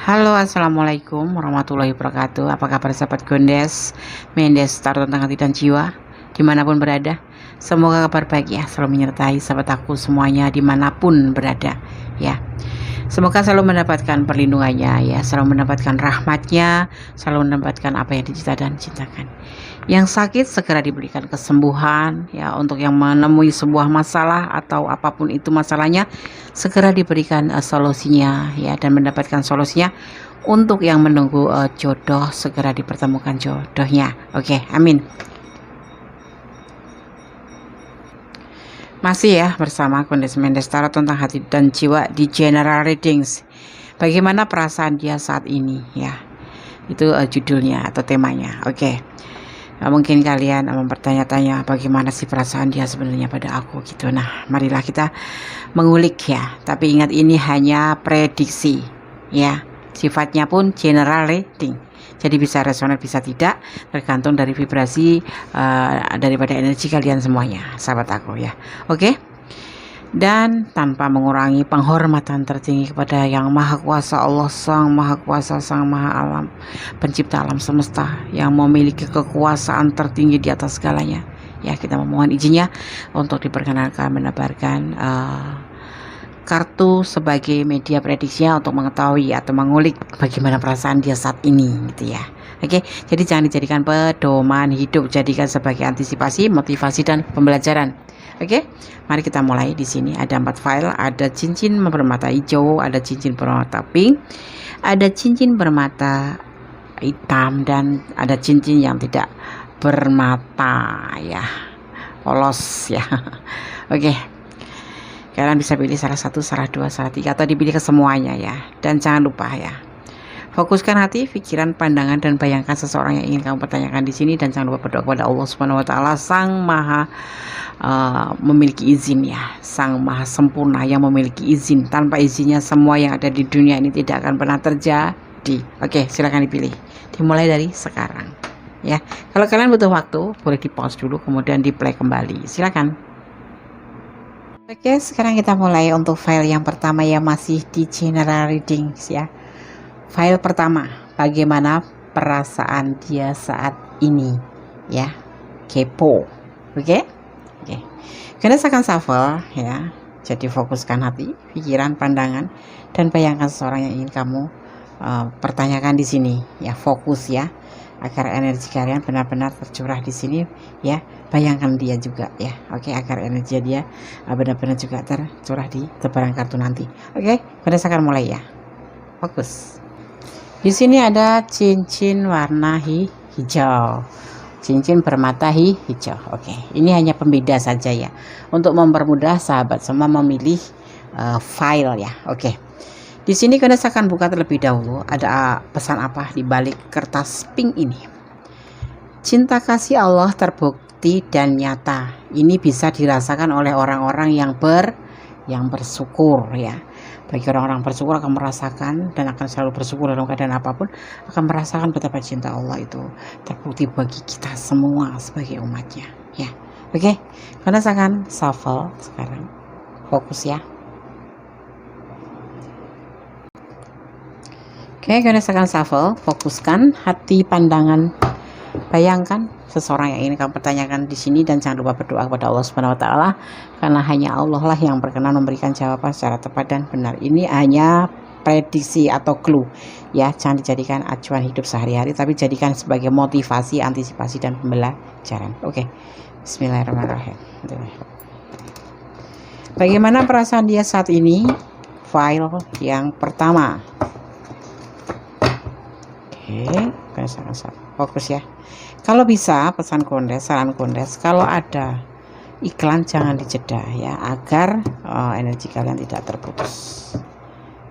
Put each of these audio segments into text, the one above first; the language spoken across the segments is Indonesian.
Halo, assalamualaikum warahmatullahi wabarakatuh. Apa kabar sahabat Gondes, Mendes, Tarot tentang hati dan jiwa, dimanapun berada. Semoga kabar baik ya, selalu menyertai sahabat aku semuanya dimanapun berada ya. Semoga selalu mendapatkan perlindungannya ya, selalu mendapatkan rahmatnya, selalu mendapatkan apa yang dicita dan cintakan. Yang sakit segera diberikan kesembuhan ya, untuk yang menemui sebuah masalah atau apapun itu masalahnya segera diberikan solusinya ya, dan mendapatkan solusinya. Untuk yang menunggu jodoh segera dipertemukan jodohnya. Oke, amin. Masih ya bersama Kondis Mendes Tarot tentang hati dan jiwa di General Readings. Bagaimana perasaan dia saat ini ya? Itu judulnya atau temanya. Oke. Mungkin kalian mempertanya-tanya bagaimana sih perasaan dia sebenarnya pada aku gitu. Nah, marilah kita mengulik ya. Tapi ingat, ini hanya prediksi ya. Sifatnya pun general reading. Jadi bisa resonan bisa tidak, tergantung dari vibrasi daripada energi kalian semuanya, sahabat aku ya. Oke. Dan tanpa mengurangi penghormatan tertinggi kepada Yang Maha Kuasa, Allah Sang Maha Kuasa, Sang Maha Alam, pencipta alam semesta, yang memiliki kekuasaan tertinggi di atas segalanya ya, kita memohon izinnya untuk diperkenankan menebarkan kartu sebagai media prediksinya untuk mengetahui atau mengulik bagaimana perasaan dia saat ini gitu ya. Oke, jadi jangan dijadikan pedoman hidup, jadikan sebagai antisipasi, motivasi dan pembelajaran. Oke, mari kita mulai. Di sini ada 4 file, ada cincin bermata hijau, ada cincin bermata pink, ada cincin bermata hitam, dan ada cincin yang tidak bermata ya, polos ya. Oke. Kalian bisa pilih salah satu, salah dua, salah tiga, atau dipilih ke semuanya ya. Dan jangan lupa ya, fokuskan hati, pikiran, pandangan, dan bayangkan seseorang yang ingin kamu pertanyakan di sini. Dan jangan lupa berdoa kepada Allah Subhanahu Wa Taala, Sang Maha memiliki izin ya, Sang Maha Sempurna yang memiliki izin. Tanpa izinnya semua yang ada di dunia ini tidak akan pernah terjadi. Oke, silakan dipilih. Dimulai dari sekarang ya. Kalau kalian butuh waktu, boleh di pause dulu, kemudian di play kembali. Silakan. Oke, sekarang kita mulai untuk file yang pertama ya, masih di general readings ya. File pertama, bagaimana perasaan dia saat ini ya, kepo. Oke. Kalian akan shuffle ya. Jadi fokuskan hati, pikiran, pandangan, dan bayangkan seseorang yang ingin kamu pertanyakan di sini ya. Fokus ya, agar energi kalian benar-benar tercurah di sini ya. Bayangkan dia juga ya. Oke, agar energi dia benar-benar juga tercurah di tebaran kartu nanti. Oke, kalian akan mulai ya. Fokus. Di sini ada cincin warna hijau. Cincin bermata hijau. Oke, ini hanya pembeda saja ya, untuk mempermudah sahabat semua memilih file ya. Oke. Di sini kalian akan buka terlebih dahulu. Ada pesan apa di balik kertas pink ini? Cinta kasih Allah terbukti dan nyata. Ini bisa dirasakan oleh orang-orang yang bersyukur ya. Bagi orang-orang bersyukur akan merasakan dan akan selalu bersyukur dalam keadaan apapun, akan merasakan betapa cinta Allah itu terbukti bagi kita semua sebagai umatnya ya. Oke, karena akan shuffle sekarang. Fokus ya. Oke, kalian akan shuffle, fokuskan hati, pandangan, bayangkan seseorang yang ingin kamu pertanyakan di sini, dan jangan lupa berdoa kepada Allah Subhanahu Wa Taala, karena hanya Allah lah yang berkenan memberikan jawaban secara tepat dan benar. Ini hanya prediksi atau clue ya, jangan dijadikan acuan hidup sehari-hari, tapi jadikan sebagai motivasi, antisipasi, dan pembelajaran. Oke, Bismillahirrahmanirrahim. Bagaimana perasaan dia saat ini? File yang pertama. Oke, fokus ya. Kalau bisa, pesan Kondes, saran Kondes, kalau ada iklan jangan dijeda ya, agar energi kalian tidak terputus.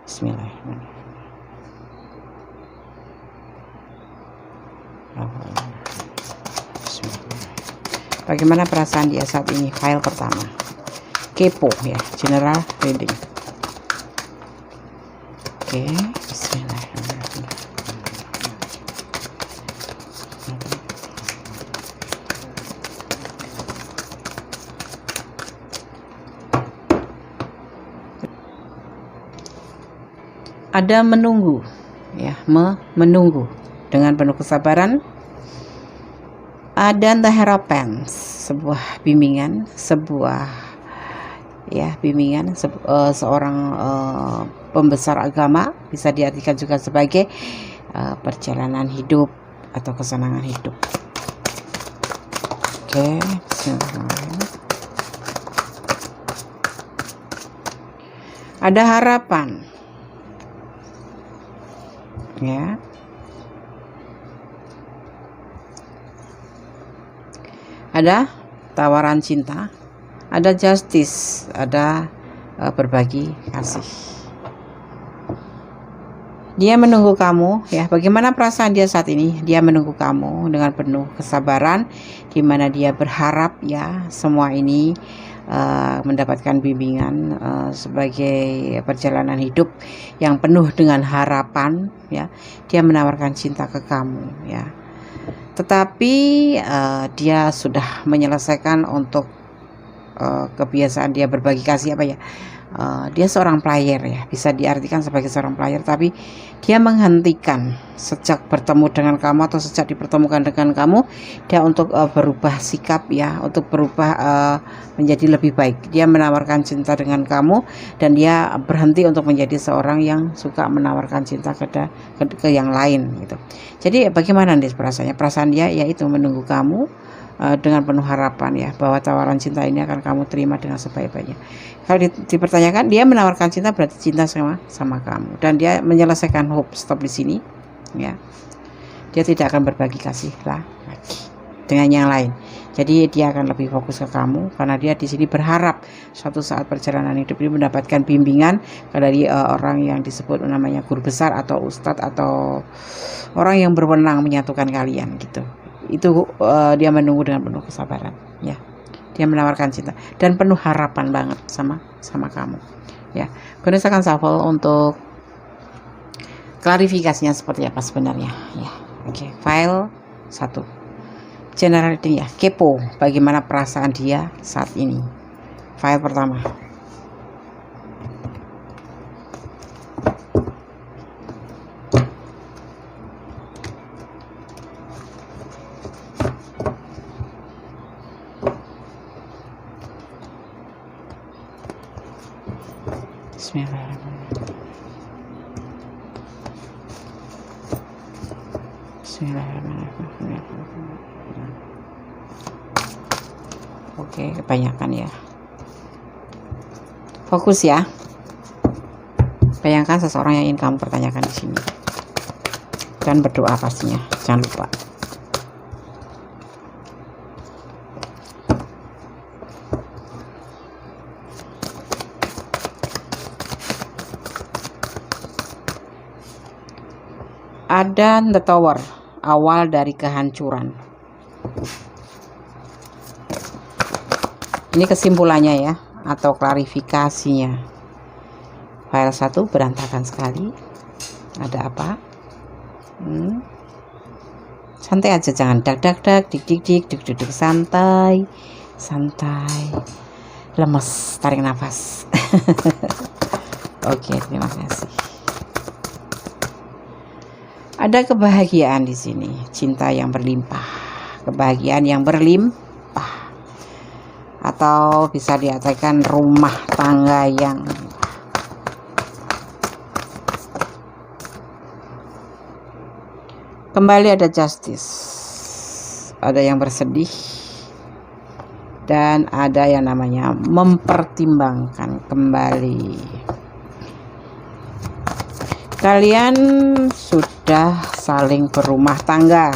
Bismillahirrahmanirrahim. Bagaimana perasaan dia saat ini? File pertama. Kepo ya, general reading. Oke, bismillahirrahmanirrahim. Ada menunggu ya, menunggu dengan penuh kesabaran. Dan the harapan, sebuah bimbingan, seorang pembesar agama, bisa diartikan juga sebagai perjalanan hidup atau kesenangan hidup. Oke, ada harapan, ya. Ada tawaran cinta, ada justice, ada berbagi kasih. Dia menunggu kamu, ya. Bagaimana perasaan dia saat ini? Dia menunggu kamu dengan penuh kesabaran, di mana dia berharap, ya, semua ini mendapatkan bimbingan sebagai perjalanan hidup yang penuh dengan harapan, ya. Dia menawarkan cinta ke kamu, ya. Tetapi dia sudah menyelesaikan untuk kebiasaan dia berbagi kasih, dia seorang player, ya, bisa diartikan sebagai seorang player, tapi dia menghentikan sejak bertemu dengan kamu atau sejak dipertemukan dengan kamu, dia untuk berubah sikap, ya, untuk berubah menjadi lebih baik. Dia menawarkan cinta dengan kamu dan dia berhenti untuk menjadi seorang yang suka menawarkan cinta ke yang lain, gitu. Jadi bagaimana nih perasaannya? Perasaan dia yaitu menunggu kamu dengan penuh harapan, ya, bahwa tawaran cinta ini akan kamu terima dengan sebaik-baiknya. Kalau dipertanyakan, dia menawarkan cinta berarti cinta sama kamu, dan dia menyelesaikan hope stop di sini, ya. Dia tidak akan berbagi kasih lagi dengan yang lain. Jadi dia akan lebih fokus ke kamu karena dia di sini berharap suatu saat perjalanan hidup ini mendapatkan bimbingan dari orang yang disebut namanya guru besar atau ustadz atau orang yang berwenang menyatukan kalian, gitu. Itu dia menunggu dengan penuh kesabaran, ya. Dia menawarkan cinta dan penuh harapan banget sama kamu, ya. Gunakan shuffle untuk klarifikasinya seperti apa sebenarnya, ya. Oke, file 1. General reading, ya. Kepo bagaimana perasaan dia saat ini. File pertama. Oke, kebanyakan, ya. Fokus, ya. Bayangkan seseorang yang ingin kamu pertanyakan di sini. Dan berdoa pastinya, jangan lupa. Ada the tower, awal dari kehancuran. Ini kesimpulannya, ya, atau klarifikasinya. File 1 berantakan sekali. Ada apa? Santai aja, jangan dak dik dik, santai. Lemes, tarik nafas. Oke, terima kasih. Ada kebahagiaan di sini, cinta yang berlimpah, kebahagiaan yang berlimpah, atau bisa diartikan rumah tangga yang kembali. Ada justice, ada yang bersedih, dan ada yang namanya mempertimbangkan kembali. Kalian sudah saling berumah tangga,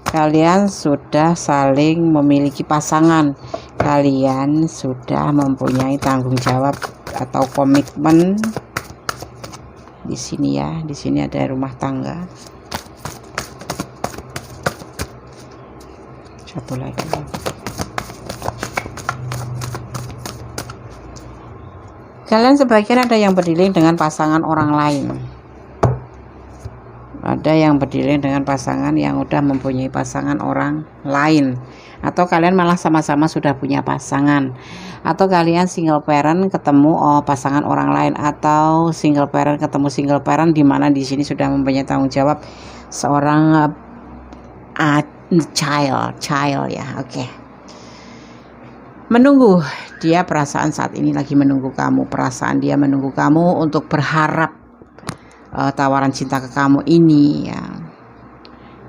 kalian sudah saling memiliki pasangan, kalian sudah mempunyai tanggung jawab atau komitmen di sini, ya. Di sini ada rumah tangga. Satu lagi. Kalian sebagian ada yang berdealing dengan pasangan orang lain. Ada yang berdealing dengan pasangan yang udah mempunyai pasangan orang lain. atau kalian malah sama-sama sudah punya pasangan, atau kalian single parent ketemu pasangan orang lain, atau single parent ketemu single parent di mana di sini sudah mempunyai tanggung jawab seorang child ya. Oke. Menunggu, dia perasaan saat ini lagi menunggu kamu, perasaan dia menunggu kamu untuk berharap tawaran cinta ke kamu ini ya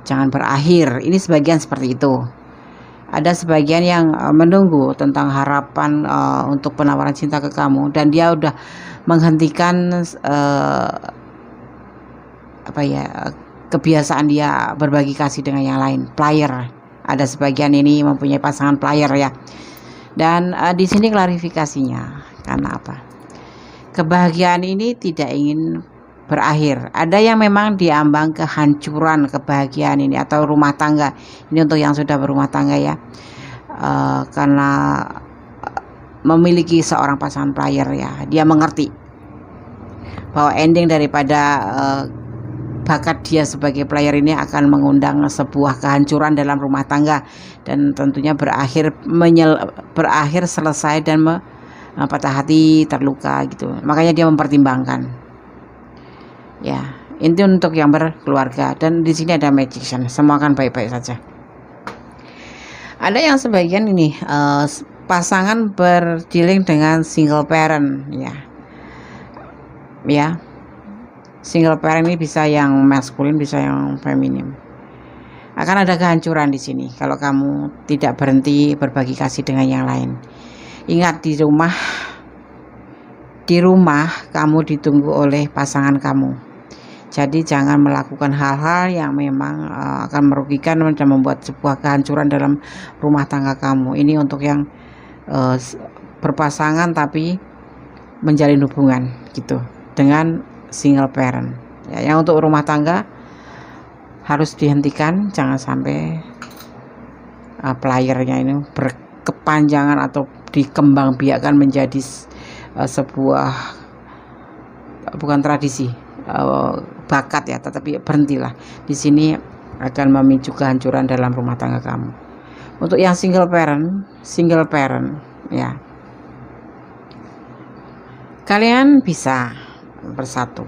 jangan berakhir. Ini sebagian seperti itu. Ada sebagian yang menunggu tentang harapan untuk penawaran cinta ke kamu, dan dia udah menghentikan kebiasaan dia berbagi kasih dengan yang lain, player. Ada sebagian ini mempunyai pasangan player ya. Dan di sini klarifikasinya, karena apa? Kebahagiaan ini tidak ingin berakhir. Ada yang memang diambang kehancuran kebahagiaan ini atau rumah tangga. Ini untuk yang sudah berumah tangga ya. Karena memiliki seorang pasangan player ya, dia mengerti bahwa ending daripada bakat dia sebagai player ini akan mengundang sebuah kehancuran dalam rumah tangga, dan tentunya berakhir selesai dan patah hati, terluka gitu. Makanya dia mempertimbangkan ya, ini untuk yang berkeluarga. Dan di sini ada magician, semua akan baik-baik saja. Ada yang sebagian ini pasangan berdealing dengan single parent ya. Single parent ini bisa yang maskulin, bisa yang feminim. Akan ada kehancuran di sini kalau kamu tidak berhenti berbagi kasih dengan yang lain. Ingat, di rumah kamu ditunggu oleh pasangan kamu. Jadi jangan melakukan hal-hal yang memang akan merugikan dan membuat sebuah kehancuran dalam rumah tangga kamu. Ini untuk yang berpasangan tapi menjalin hubungan gitu dengan single parent ya. Yang untuk rumah tangga harus dihentikan, jangan sampai playernya ini berkepanjangan atau dikembangbiakkan menjadi sebuah bukan tradisi, bakat ya, tetapi berhentilah. Di sini akan memicu kehancuran dalam rumah tangga kamu. Untuk yang single parent ya, kalian bisa bersatu.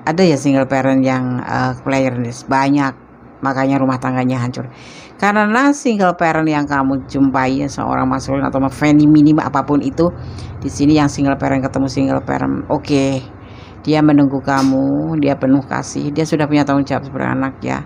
Ada ya single parent yang player banyak, makanya rumah tangganya hancur. Karena single parent yang kamu jumpai seorang maskulin atau feminim apapun itu, di sini yang single parent ketemu single parent, oke. Dia menunggu kamu, dia penuh kasih, dia sudah punya tanggung jawab sebagai anak ya.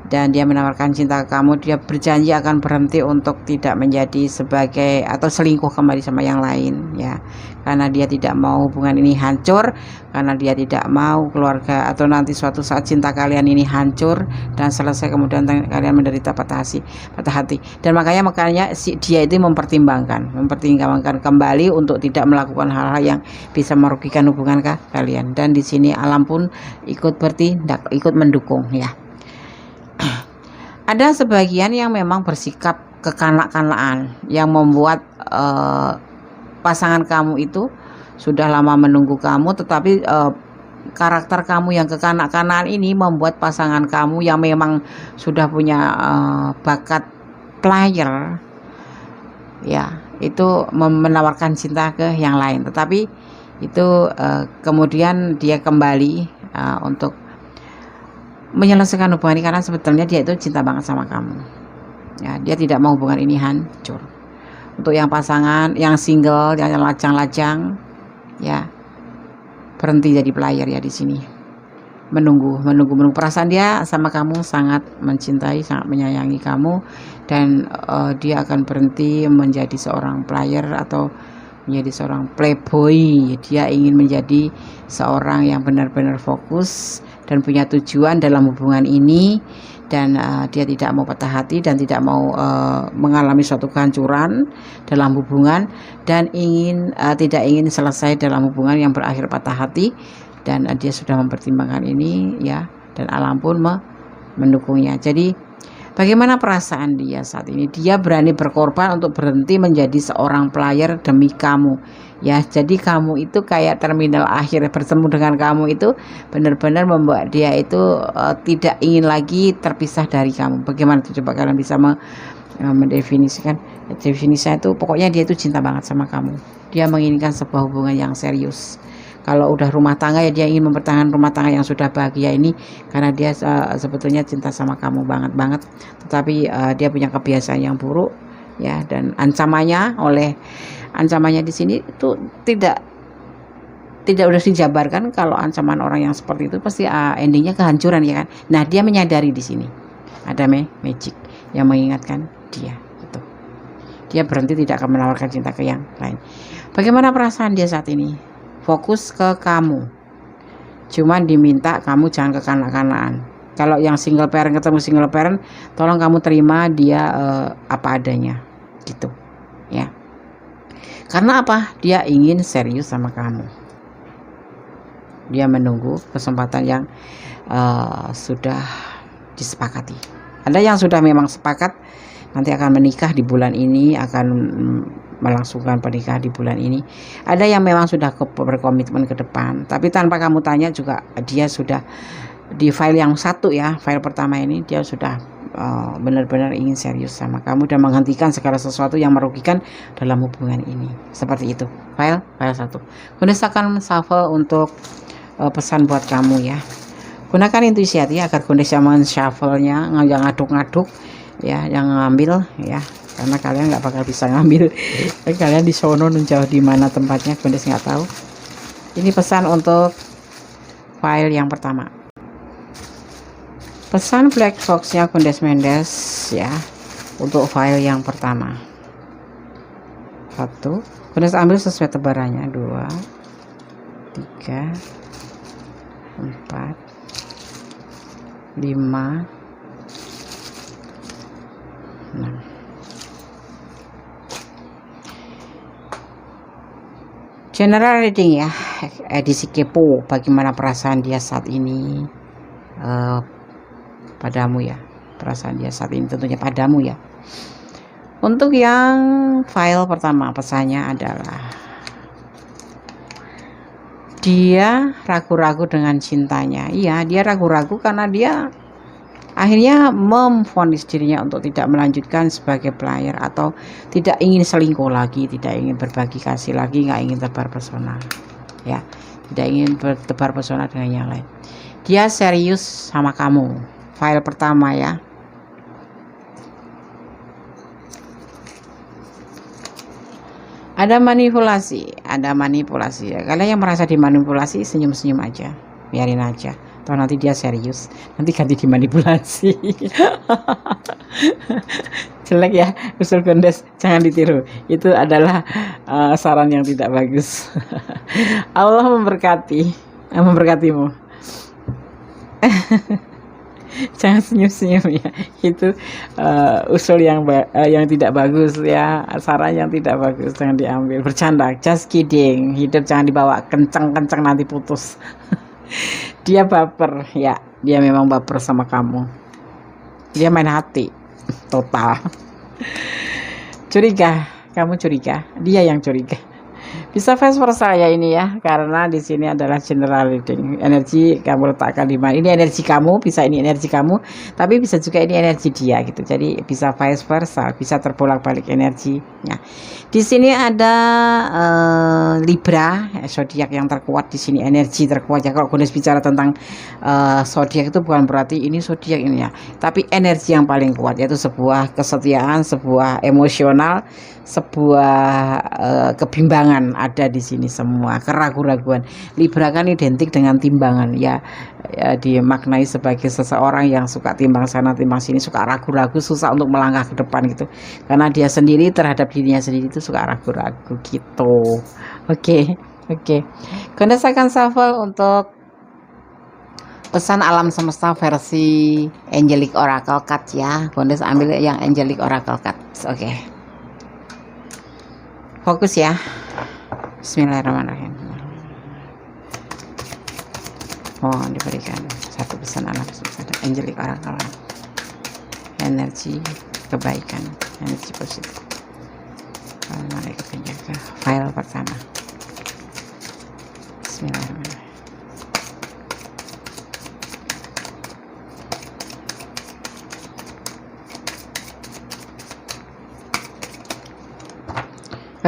Dan dia menawarkan cinta ke kamu, dia berjanji akan berhenti untuk tidak menjadi sebagai atau selingkuh kembali sama yang lain ya, karena dia tidak mau hubungan ini hancur, karena dia tidak mau keluarga atau nanti suatu saat cinta kalian ini hancur dan selesai kemudian kalian menderita patah hati. Dan makanya dia itu mempertimbangkan kembali untuk tidak melakukan hal-hal yang bisa merugikan hubungan kalian. Dan di sini alam pun ikut bertindak, ikut mendukung ya. Ada sebagian yang memang bersikap kekanak-kanakan yang membuat pasangan kamu itu sudah lama menunggu kamu, tetapi karakter kamu yang kekanak-kanakan ini membuat pasangan kamu yang memang sudah punya bakat player ya, itu menawarkan cinta ke yang lain, tetapi itu kemudian dia kembali untuk menyelesaikan hubungan ini, karena sebetulnya dia itu cinta banget sama kamu ya, dia tidak mau hubungan ini hancur. Untuk yang pasangan, yang single, yang lajang-lajang ya, berhenti jadi player ya. Di sini menunggu perasaan dia sama kamu sangat mencintai, sangat menyayangi kamu, dan dia akan berhenti menjadi seorang player atau menjadi seorang playboy. Dia ingin menjadi seorang yang benar-benar fokus dan punya tujuan dalam hubungan ini, dan dia tidak mau patah hati dan tidak mau mengalami suatu kehancuran dalam hubungan, dan tidak ingin selesai dalam hubungan yang berakhir patah hati. Dan dia sudah mempertimbangkan ini ya, dan alam pun mendukungnya. Jadi bagaimana perasaan dia saat ini? Dia berani berkorban untuk berhenti menjadi seorang player demi kamu ya. Jadi kamu itu kayak terminal akhir, bertemu dengan kamu itu benar-benar membuat dia itu tidak ingin lagi terpisah dari kamu. Bagaimana tuh, coba kalian bisa mendefinisikan definisinya itu pokoknya dia itu cinta banget sama kamu. Dia menginginkan sebuah hubungan yang serius. Kalau udah rumah tangga ya dia ingin mempertahankan rumah tangga yang sudah bahagia ini karena dia sebetulnya cinta sama kamu banget. Tetapi dia punya kebiasaan yang buruk ya, dan ancamannya di sini itu tidak udah dijabarkan. Kalau ancaman orang yang seperti itu pasti endingnya kehancuran ya kan. Nah, dia menyadari di sini ada magic yang mengingatkan dia gitu. Dia berhenti, tidak akan menawarkan cinta ke yang lain. Bagaimana perasaan dia saat ini? Fokus ke kamu. Cuman diminta kamu jangan kekanak-kanakan. Kalau yang single parent ketemu single parent, tolong kamu terima dia apa adanya gitu ya. Karena apa? Dia ingin serius sama kamu. Dia menunggu kesempatan yang sudah disepakati. Ada yang sudah memang sepakat nanti akan menikah di bulan ini, akan melangsungkan pernikahan di bulan ini. Ada yang memang sudah berkomitmen ke depan, tapi tanpa kamu tanya juga dia sudah di file yang satu ya, file pertama ini dia sudah benar-benar ingin serius sama kamu dan menghentikan segala sesuatu yang merugikan dalam hubungan ini. Seperti itu. File satu. Gunakan shuffle untuk pesan buat kamu ya. Gunakan intuisi hati agar Gondes yang men-shuffle-nya, yang ngaduk-ngaduk ya, yang ngambil ya, karena kalian nggak bakal bisa ngambil. Kalian di sono jauh di mana tempatnya Gondes nggak tahu. Ini pesan untuk file yang pertama. Pesan black box-nya Gondes Mendes ya untuk file yang pertama. 1. Gondes ambil sesuai tebarannya. 2, 3, 4, 5, 6. General reading ya, edisi kepo. Bagaimana perasaan dia saat ini padamu ya, perasaan dia saat ini tentunya padamu ya. Untuk yang file pertama, pesannya adalah dia ragu-ragu dengan cintanya. Iya, dia ragu-ragu karena dia akhirnya memvonis dirinya untuk tidak melanjutkan sebagai player, atau tidak ingin selingkuh lagi, tidak ingin berbagi kasih lagi, nggak ingin tebar pesona ya, tidak ingin bertebar pesona dengan yang lain. Dia serius sama kamu. File pertama ya. Ada manipulasi ya. Kalian yang merasa dimanipulasi, senyum-senyum aja, biarin aja. Atau nanti dia serius, nanti ganti dimanipulasi. Jelek ya usul Gondes, jangan ditiru. Itu adalah saran yang tidak bagus. Allah memberkatimu. Jangan senyum-senyum ya, itu usul yang tidak bagus ya, saran yang tidak bagus, jangan diambil. Bercanda, just kidding. Hidup jangan dibawa kencang-kencang nanti putus. Dia baper ya, dia memang baper sama kamu, dia main hati total. Curiga, kamu curiga, dia yang curiga. Bisa vice versa ya ini ya, karena di sini adalah general reading. Energi kamu letakkan di mana? Ini energi kamu, bisa ini energi kamu, tapi bisa juga ini energi dia gitu. Jadi bisa vice versa, bisa terbolak-balik energinya. Di sini ada Libra, zodiak yang terkuat di sini, energi terkuat ya. Kalau Gondes bicara tentang zodiak itu bukan berarti ini zodiak ini ya, tapi energi yang paling kuat, yaitu sebuah kesetiaan, sebuah emosional, sebuah kebimbangan ada di sini semua, keraguan-raguan. Libra kan identik dengan timbangan ya, dimaknai sebagai seseorang yang suka timbang sana timbang sini, suka ragu-ragu, susah untuk melangkah ke depan gitu, karena dia sendiri terhadap dirinya sendiri itu suka ragu-ragu gitu. Oke. Gondes akan shuffle untuk pesan alam semesta versi Angelic Oracle Card ya. Gondes ambil yang Angelic Oracle Card. Oke. Fokus ya. Bismillahirrahmanirrahim. Mohon diberikan satu pesan alam semesta Angelic Oracle, energi kebaikan, energi positif, malaikat penjaga. File pertama. Bismillahirrahmanirrahim.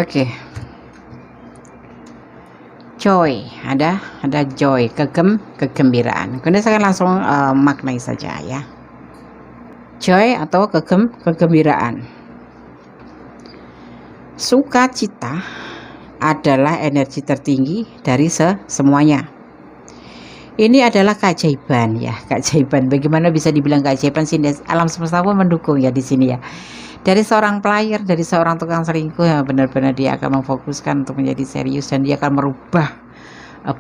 Oke, joy, ada joy, kegembiraan. Kemudian saya langsung maknai saja ya. Joy atau kegembiraan. Sukacita adalah energi tertinggi dari semuanya. Ini adalah keajaiban ya, keajaiban. Bagaimana bisa dibilang keajaiban sih? Alam semesta pun mendukung ya di sini ya. Dari seorang player, dari seorang tukang selingkuh yang benar-benar dia akan memfokuskan untuk menjadi serius, dan dia akan merubah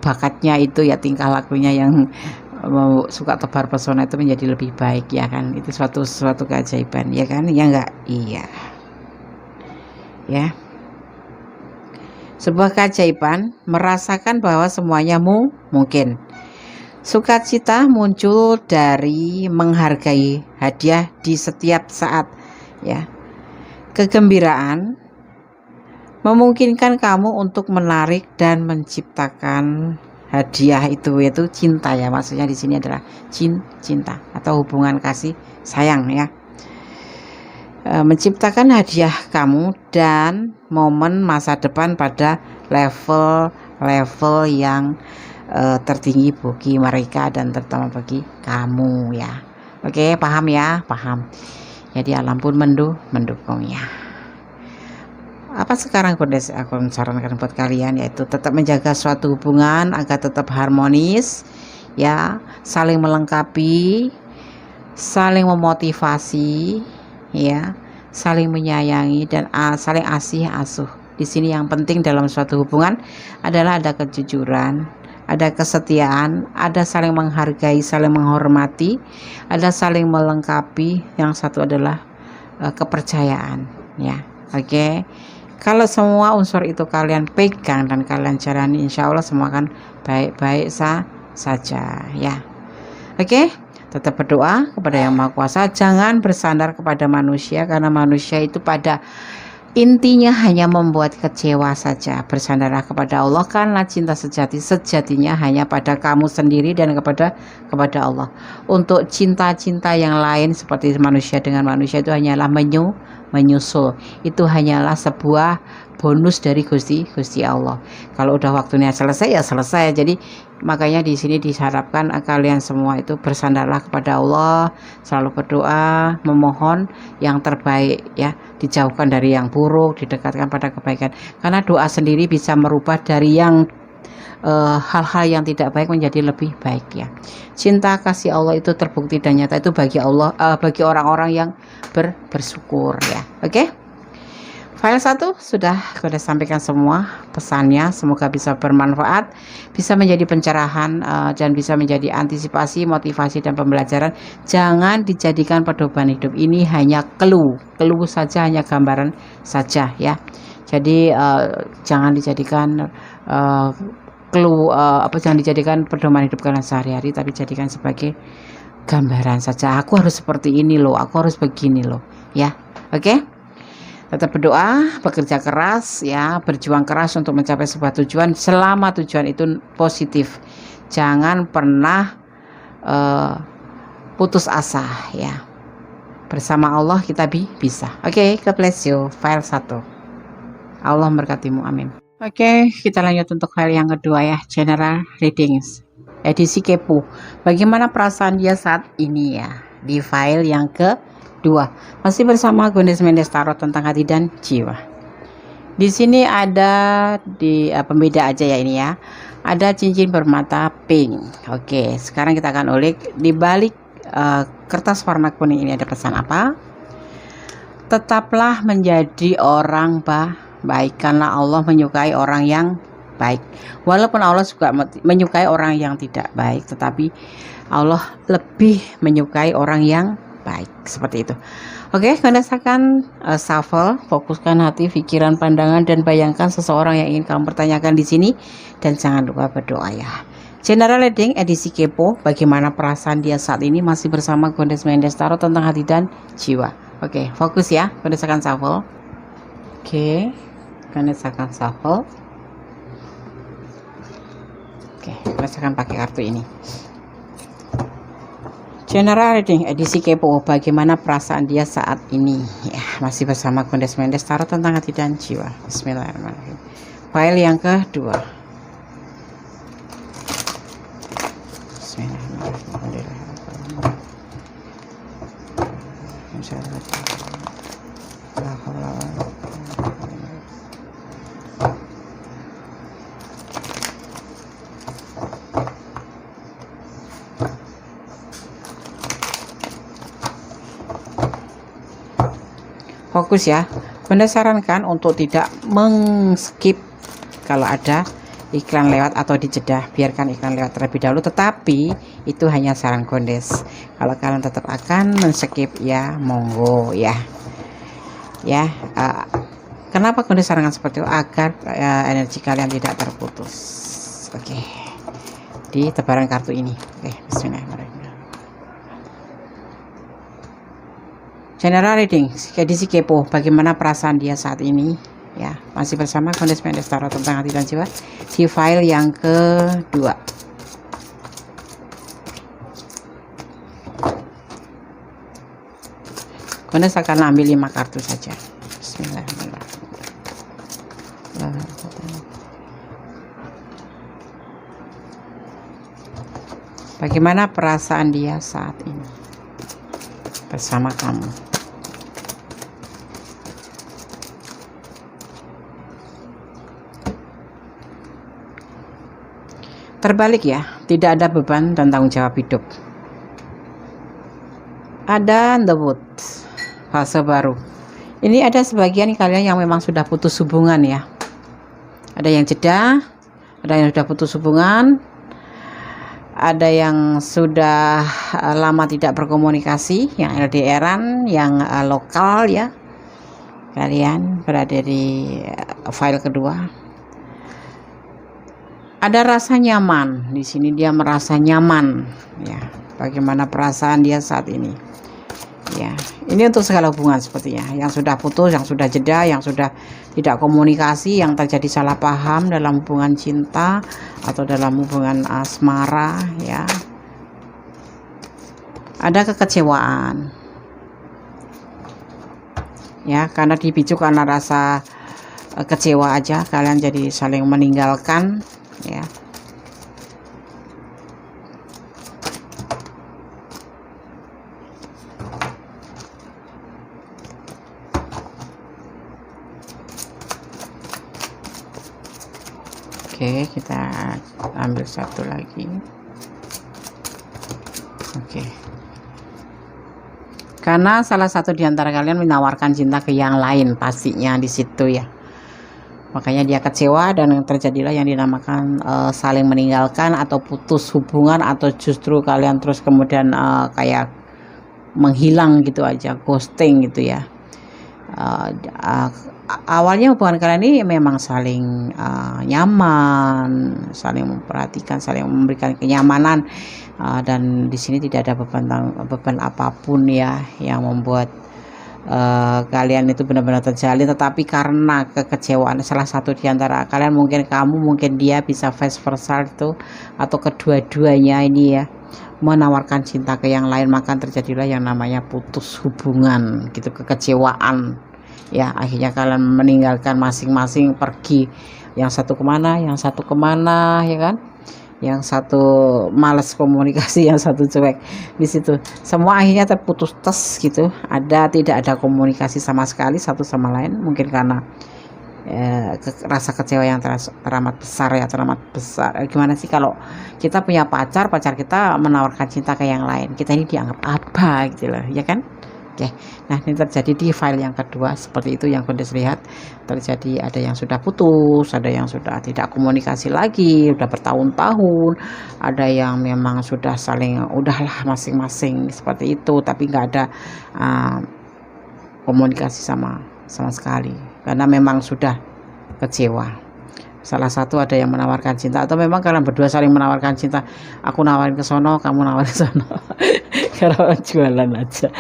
bakatnya itu ya, tingkah lakunya yang suka tebar pesona itu menjadi lebih baik ya kan. Itu suatu keajaiban ya kan, ya enggak? Iya ya, sebuah keajaiban, merasakan bahwa semuanya mungkin. Sukacita muncul dari menghargai hadiah di setiap saat ya. Kegembiraan memungkinkan kamu untuk menarik dan menciptakan hadiah itu, yaitu cinta ya. Maksudnya di sini adalah cinta atau hubungan kasih sayang ya. Menciptakan hadiah kamu dan momen masa depan pada level yang tertinggi bagi mereka dan terutama bagi kamu ya. Oke, paham ya? Paham. Jadi alam pun mendukung ya. Apa sekarang aku sarankan buat kalian, yaitu tetap menjaga suatu hubungan agar tetap harmonis ya, saling melengkapi, saling memotivasi ya, saling menyayangi dan saling asuh. Di sini yang penting dalam suatu hubungan adalah ada kejujuran, ada kesetiaan, ada saling menghargai, saling menghormati, ada saling melengkapi, yang satu adalah kepercayaan ya. Oke. Kalau semua unsur itu kalian pegang dan kalian jalani, insya Allah semua akan baik-baik saja ya. Oke, tetap berdoa kepada Yang Maha Kuasa, jangan bersandar kepada manusia, karena manusia itu pada intinya hanya membuat kecewa saja. Bersandarlah kepada Allah, karena cinta sejatinya hanya pada kamu sendiri dan kepada Allah. Untuk cinta-cinta yang lain seperti manusia dengan manusia itu hanyalah menyusul. Itu hanyalah sebuah bonus dari Gusti Allah. Kalau udah waktunya selesai ya selesai. Jadi makanya di sini diharapkan kalian semua itu bersandarlah kepada Allah, selalu berdoa, memohon yang terbaik ya, dijauhkan dari yang buruk, didekatkan pada kebaikan. Karena doa sendiri bisa merubah dari yang hal-hal yang tidak baik menjadi lebih baik ya. Cinta kasih Allah itu terbukti dan nyata itu bagi Allah, bagi orang-orang yang bersyukur ya. Oke. File 1 sudah sampaikan semua pesannya, semoga bisa bermanfaat, bisa menjadi pencerahan dan bisa menjadi antisipasi, motivasi dan pembelajaran. Jangan dijadikan pedoman hidup, ini hanya clue saja, hanya gambaran saja ya. Jadi jangan dijadikan jangan dijadikan pedoman hidup kalian sehari-hari, tapi jadikan sebagai gambaran saja. Aku harus seperti ini loh, aku harus begini loh ya. Oke. Tetap berdoa, bekerja keras ya, berjuang keras untuk mencapai sebuah tujuan selama tujuan itu positif. Jangan pernah putus asa ya. Bersama Allah kita bisa. Oke, God bless you. File 1. Allah memberkatimu, amin. Oke, kita lanjut untuk file yang kedua ya, general readings. Edisi kepo. Bagaimana perasaan dia saat ini ya? Di file yang kedua, masih bersama Gondes Mendes Tarot tentang hati dan jiwa. Di sini ada di pembeda aja ya ini ya. Ada cincin bermata pink. Oke, sekarang kita akan ulik di balik kertas warna kuning ini ada pesan apa? Tetaplah menjadi orang baik, karena Allah menyukai orang yang baik. Walaupun Allah juga menyukai orang yang tidak baik, tetapi Allah lebih menyukai orang yang baik, seperti itu. Oke, berdasarkan shuffle, fokuskan hati, pikiran, pandangan dan bayangkan seseorang yang ingin kamu pertanyakan di sini, dan jangan lupa berdoa ya. General reading edisi kepo, bagaimana perasaan dia saat ini, masih bersama Gondes Mendes Tarot tentang hati dan jiwa. Oke, fokus ya, berdasarkan shuffle. Oke, berdasarkan shuffle. Oke, berdasarkan pakai kartu ini. General reading edisi kepo, bagaimana perasaan dia saat ini ya, masih bersama Kondes Mendes, tarot tentang hati dan jiwa. Bismillahirrahmanirrahim. File yang kedua. Fokus ya. Bunda sarankan untuk tidak mengskip kalau ada iklan lewat atau dijedah, biarkan iklan lewat terlebih dahulu, tetapi itu hanya saran Kondes. Kalau kalian tetap akan men-skip ya monggo ya. Kenapa Kondes sarankan seperti itu? Agar energi kalian tidak terputus. Oke. Di tebaran kartu ini. Oke, bismillahirrahmanirrahim. General reading edisi kepo, bagaimana perasaan dia saat ini ya, masih bersama Kondes Mendes tarot tentang hati dan jiwa di file yang kedua. Kondes akan ambil 5 kartu saja. Bismillahirrahmanirrahim. Bagaimana perasaan dia saat ini bersama kamu? Terbalik ya, tidak ada beban dan tanggung jawab hidup. Ada the wood, fase baru. Ini ada sebagian kalian yang memang sudah putus hubungan ya. Ada yang jeda, ada yang sudah putus hubungan, ada yang sudah lama tidak berkomunikasi, yang LDRan, yang lokal ya. Kalian berada di file kedua. Ada rasa nyaman di sini, dia merasa nyaman ya. Bagaimana perasaan dia saat ini ya, ini untuk segala hubungan sepertinya, yang sudah putus, yang sudah jeda, yang sudah tidak komunikasi, yang terjadi salah paham dalam hubungan cinta atau dalam hubungan asmara ya. Ada kekecewaan ya, karena dipicu karena rasa kecewa aja kalian jadi saling meninggalkan ya. Oke, kita ambil satu lagi. Oke. Karena salah satu di antara kalian menawarkan cinta ke yang lain pastinya di situ ya. Makanya dia kecewa dan terjadilah yang dinamakan saling meninggalkan atau putus hubungan, atau justru kalian terus kemudian kayak menghilang gitu aja, ghosting gitu ya. Awalnya hubungan kalian ini memang saling nyaman, saling memperhatikan, saling memberikan kenyamanan, dan di sini tidak ada beban apapun ya yang membuat kalian itu benar-benar terjalin. Tetapi karena kekecewaan salah satu di antara kalian, mungkin kamu, mungkin dia, bisa vice versa itu, atau kedua-duanya ini ya, menawarkan cinta ke yang lain, maka terjadilah yang namanya putus hubungan gitu, kekecewaan ya. Akhirnya kalian meninggalkan masing-masing, pergi, yang satu kemana, yang satu kemana ya kan, yang satu males komunikasi, yang satu cuek. Di situ semua akhirnya terputus tes gitu, tidak ada komunikasi sama sekali satu sama lain, mungkin karena rasa kecewa yang teramat besar ya, teramat besar. Gimana sih kalau kita punya pacar kita menawarkan cinta ke yang lain, kita ini dianggap apa gitu loh ya kan. Oke, nah ini terjadi di file yang kedua seperti itu yang Kondes lihat. Terjadi ada yang sudah putus, ada yang sudah tidak komunikasi lagi, udah bertahun-tahun, ada yang memang sudah saling udahlah masing-masing seperti itu, tapi nggak ada komunikasi sama sekali karena memang sudah kecewa. Salah satu ada yang menawarkan cinta, atau memang kalian berdua saling menawarkan cinta, aku nawarin ke sono, kamu nawarin ke sono. Karena jualan aja.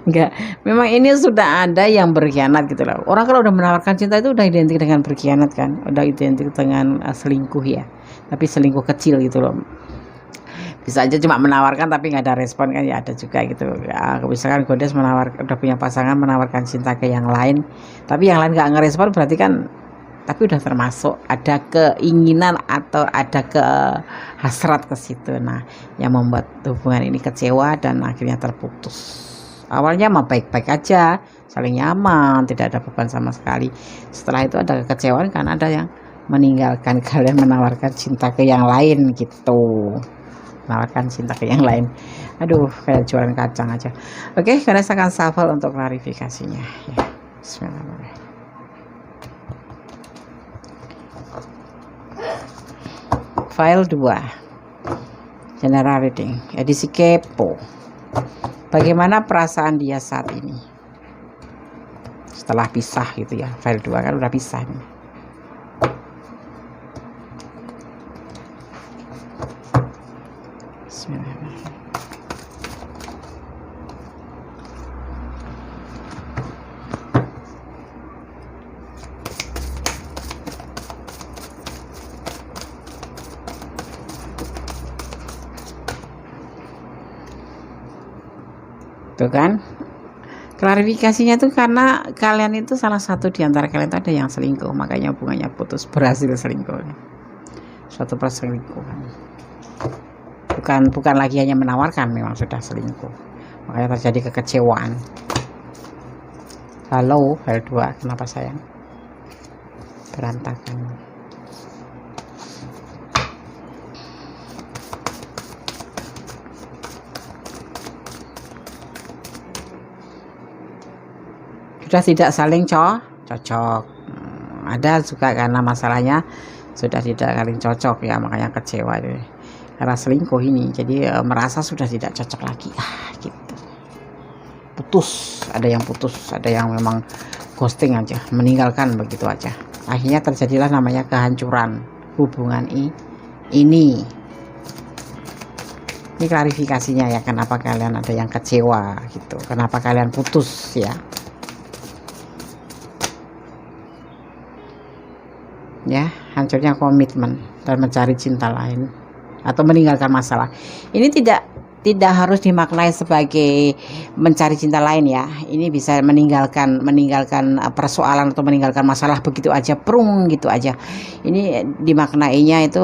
Enggak, memang ini sudah ada yang berkhianat gitu loh. Orang kalau udah menawarkan cinta itu udah identik dengan berkhianat kan, udah identik dengan selingkuh ya, tapi selingkuh kecil gitu loh. Bisa aja cuma menawarkan tapi nggak ada respon kan, ya ada juga gitu ya. Misalkan godes udah punya pasangan menawarkan cinta ke yang lain, tapi yang lain nggak ngerespon, berarti kan tapi udah termasuk ada keinginan atau ada ke hasrat ke situ. Nah, yang membuat hubungan ini kecewa dan akhirnya terputus. Awalnya mah baik-baik aja, saling nyaman, tidak ada beban sama sekali. Setelah itu ada kekecewaan karena ada yang meninggalkan kalian, menawarkan cinta ke yang lain gitu. Menawarkan cinta ke yang lain. Aduh, kayak jualan kacang aja. Oke, karena saya akan shuffle untuk klarifikasinya ya. Bismillahirrahmanirrahim. File 2 General Reading, edisi kepo. Bagaimana perasaan dia saat ini setelah pisah gitu ya. File 2 kan udah pisah nih. Bismillahirrahmanirrahim. Tuh kan, klarifikasinya tuh karena kalian itu salah satu di antara kalian itu ada yang selingkuh, makanya hubungannya putus, berhasil selingkuh. Suatu perselingkuhan. Bukan lagi hanya menawarkan, memang sudah selingkuh. Makanya terjadi kekecewaan. Halo, file 2, kenapa sayang? Berantakan. Sudah tidak saling cocok. Ada juga karena masalahnya sudah tidak saling cocok ya, makanya kecewa deh. Karena selingkuh ini, jadi merasa sudah tidak cocok lagi gitu. Putus, ada yang putus, ada yang memang ghosting aja, meninggalkan begitu aja. Akhirnya terjadilah namanya kehancuran hubungan ini. Ini klarifikasinya ya, kenapa kalian ada yang kecewa gitu, kenapa kalian putus ya. Ya, hancurnya komitmen dan mencari cinta lain atau meninggalkan masalah. Ini tidak harus dimaknai sebagai mencari cinta lain ya. Ini bisa meninggalkan persoalan atau meninggalkan masalah begitu aja, prung gitu aja. Ini dimaknainya itu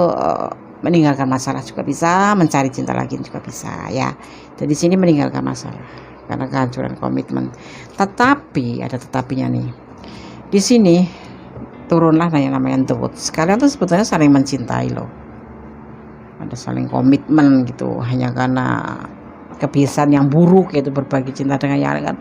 meninggalkan masalah juga bisa, mencari cinta lagi juga bisa ya. Jadi sini meninggalkan masalah karena kehancuran komitmen. Tetapi ada tetapinya nih. Di sini turunlah yang namanya the woods. Kalian tuh sebetulnya saling mencintai loh, ada saling komitmen gitu, hanya karena kebiasaan yang buruk yaitu berbagi cinta dengan yang lain kan.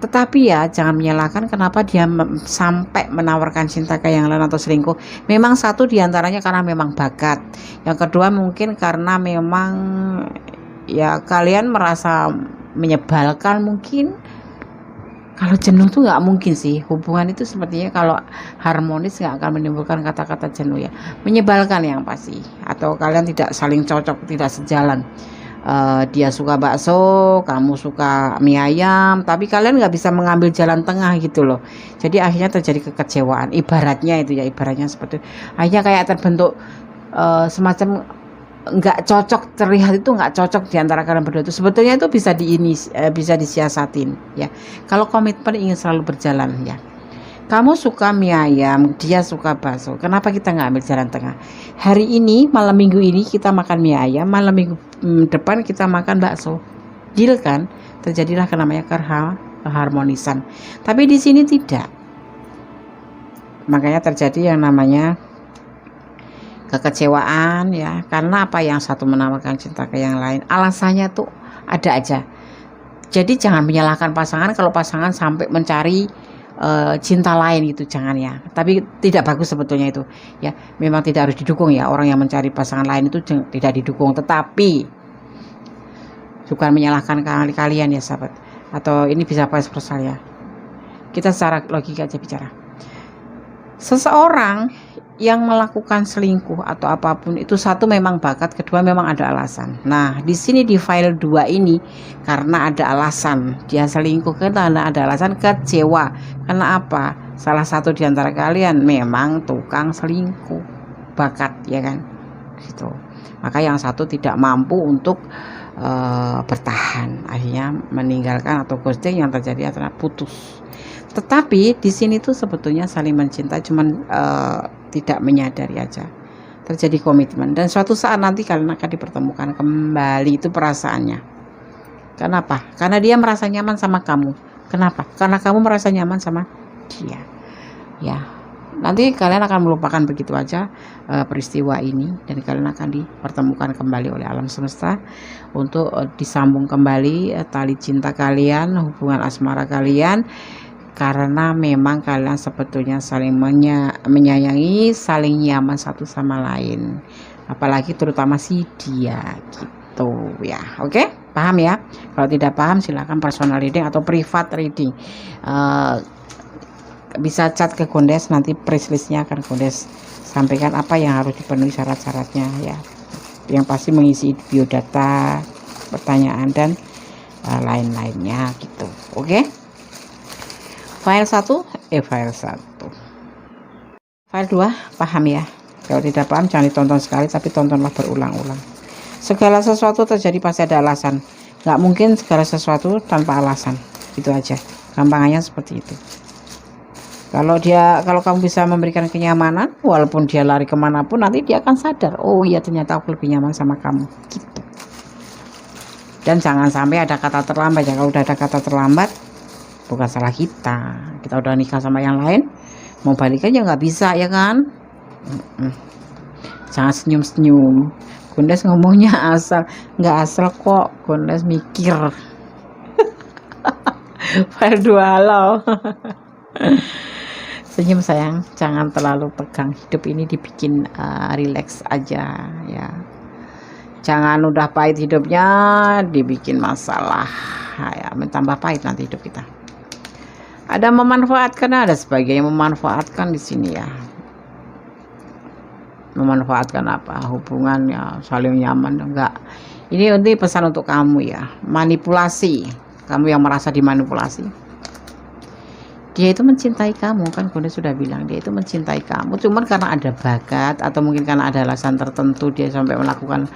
Tetapi ya jangan menyalahkan kenapa dia sampai menawarkan cinta ke yang lain atau selingkuh. Memang satu diantaranya karena memang bakat, yang kedua mungkin karena memang ya kalian merasa menyebalkan mungkin. Kalau jenuh tuh nggak mungkin sih, hubungan itu sepertinya kalau harmonis nggak akan menimbulkan kata-kata jenuh ya, menyebalkan yang pasti, atau kalian tidak saling cocok, tidak sejalan. Dia suka bakso, kamu suka mie ayam, tapi kalian nggak bisa mengambil jalan tengah gitu loh. Jadi akhirnya terjadi kekecewaan, ibaratnya itu ya, ibaratnya seperti akhirnya kayak terbentuk semacam nggak cocok, terlihat itu nggak cocok di antara kalian berdua. Itu sebetulnya itu bisa disiasatin ya. Kalau komitmen ingin selalu berjalan ya, kamu suka mie ayam, dia suka bakso, kenapa kita nggak ambil jalan tengah? Hari ini, malam minggu ini kita makan mie ayam, malam minggu depan kita makan bakso, deal kan? Terjadilah namanya keharmonisan. Tapi di sini tidak, makanya terjadi yang namanya kekecewaan ya, karena apa, yang satu menawarkan cinta ke yang lain, alasannya tuh ada aja. Jadi jangan menyalahkan pasangan kalau pasangan sampai mencari cinta lain gitu, jangan ya. Tapi tidak bagus sebetulnya itu ya, memang tidak harus didukung ya, orang yang mencari pasangan lain itu tidak didukung. Tetapi bukan menyalahkan kalian ya sahabat, atau ini bisa vice versa ya. Kita secara logika aja bicara. Seseorang yang melakukan selingkuh atau apapun itu, satu memang bakat, kedua memang ada alasan. Nah, di sini di file 2 ini karena ada alasan dia selingkuh, karena ada alasan kecewa. Karena apa? Salah satu di antara kalian memang tukang selingkuh, bakat ya kan. gitu. Maka yang satu tidak mampu untuk bertahan, akhirnya meninggalkan atau ghosting. Yang terjadi adalah putus. Tetapi di sini tuh sebetulnya saling mencintai, cuman tidak menyadari aja. Terjadi komitmen dan suatu saat nanti kalian akan dipertemukan kembali, itu perasaannya. Kenapa? Karena dia merasa nyaman sama kamu. Kenapa? Karena kamu merasa nyaman sama dia. Ya, nanti kalian akan melupakan begitu aja peristiwa ini, dan kalian akan dipertemukan kembali oleh alam semesta untuk disambung kembali tali cinta kalian, hubungan asmara kalian, karena memang kalian sebetulnya saling menyayangi, saling nyaman satu sama lain, apalagi terutama si dia gitu ya. Oke, paham ya? Kalau tidak paham silahkan personal reading atau private reading. Bisa chat ke Gondes, nanti price-listnya akan Gondes sampaikan apa yang harus dipenuhi syarat-syaratnya ya. Yang pasti mengisi biodata, pertanyaan dan lain-lainnya gitu. Oke. File 1, file 1. File 2 paham ya. Kalau tidak paham jangan ditonton sekali, tapi tontonlah berulang-ulang. Segala sesuatu terjadi pasti ada alasan. Nggak mungkin segala sesuatu tanpa alasan. Itu aja. Gampangannya seperti itu. Kalau kamu bisa memberikan kenyamanan, walaupun dia lari kemanapun, nanti dia akan sadar, oh iya ternyata aku lebih nyaman sama kamu gitu. Dan jangan sampai ada kata terlambat ya. Kalau udah ada kata terlambat, bukan salah kita udah nikah sama yang lain, mau balikan ya nggak bisa ya kan. Jangan senyum-senyum. Gondes ngomongnya nggak asal kok, Gondes mikir. File 2 halo. Senyum sayang, jangan terlalu tegang. Hidup ini dibikin relax aja ya. Jangan udah pahit hidupnya dibikin masalah ya, mentambah pahit nanti hidup kita. Ada memanfaatkan, ada sebagainya memanfaatkan di sini ya. Memanfaatkan apa? Hubungan ya, saling nyaman enggak. Ini pesan untuk kamu ya. Manipulasi. Kamu yang merasa dimanipulasi. Dia itu mencintai kamu kan, Gondes sudah bilang dia itu mencintai kamu, cuman karena ada bakat atau mungkin karena ada alasan tertentu dia sampai melakukan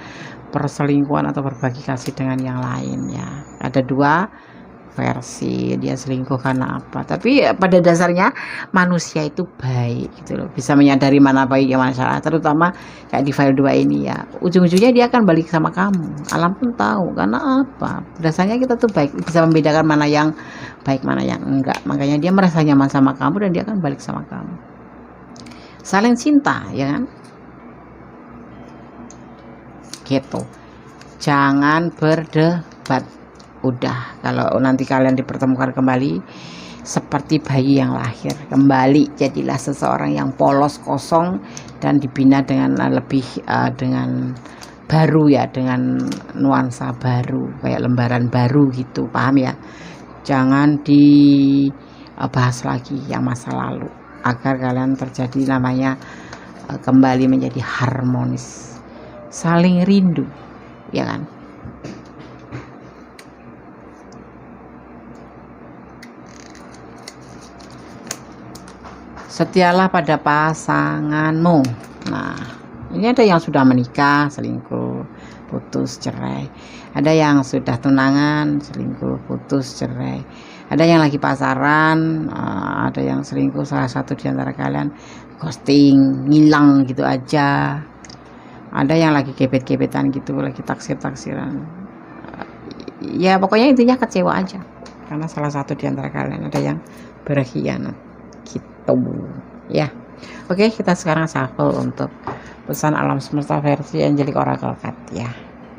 perselingkuhan atau berbagi kasih dengan yang lain ya. Ada dua versi dia selingkuh karena apa, tapi pada dasarnya manusia itu baik gitu loh, bisa menyadari mana baik yang mana salah, terutama kayak di file 2 ini ya. Ujung-ujungnya dia akan balik sama kamu, alam pun tahu. Karena apa? Dasarnya kita tuh baik, bisa membedakan mana yang baik mana yang enggak. Makanya dia merasa nyaman sama kamu dan dia akan balik sama kamu. Saling cinta ya kan gitu. Jangan berdebat. Udah, kalau nanti kalian dipertemukan kembali seperti bayi yang lahir kembali, jadilah seseorang yang polos, kosong, dan dibina dengan lebih dengan baru ya, dengan nuansa baru, kayak lembaran baru gitu, paham ya? Jangan dibahas lagi yang masa lalu, agar kalian terjadi namanya kembali menjadi harmonis, saling rindu ya kan. Setialah pada pasanganmu. Nah, ini ada yang sudah menikah, selingkuh, putus, cerai. Ada yang sudah tunangan, selingkuh, putus, cerai. Ada yang lagi pasaran, ada yang selingkuh, salah satu di antara kalian ghosting, ngilang gitu aja. Ada yang lagi gebet-gebetan gitu, lagi taksir-taksiran. Ya pokoknya intinya kecewa aja, karena salah satu di antara kalian ada yang berkhianat gitu ya. Oke, kita sekarang shuffle untuk pesan alam semesta versi Angelic Oracle Card ya.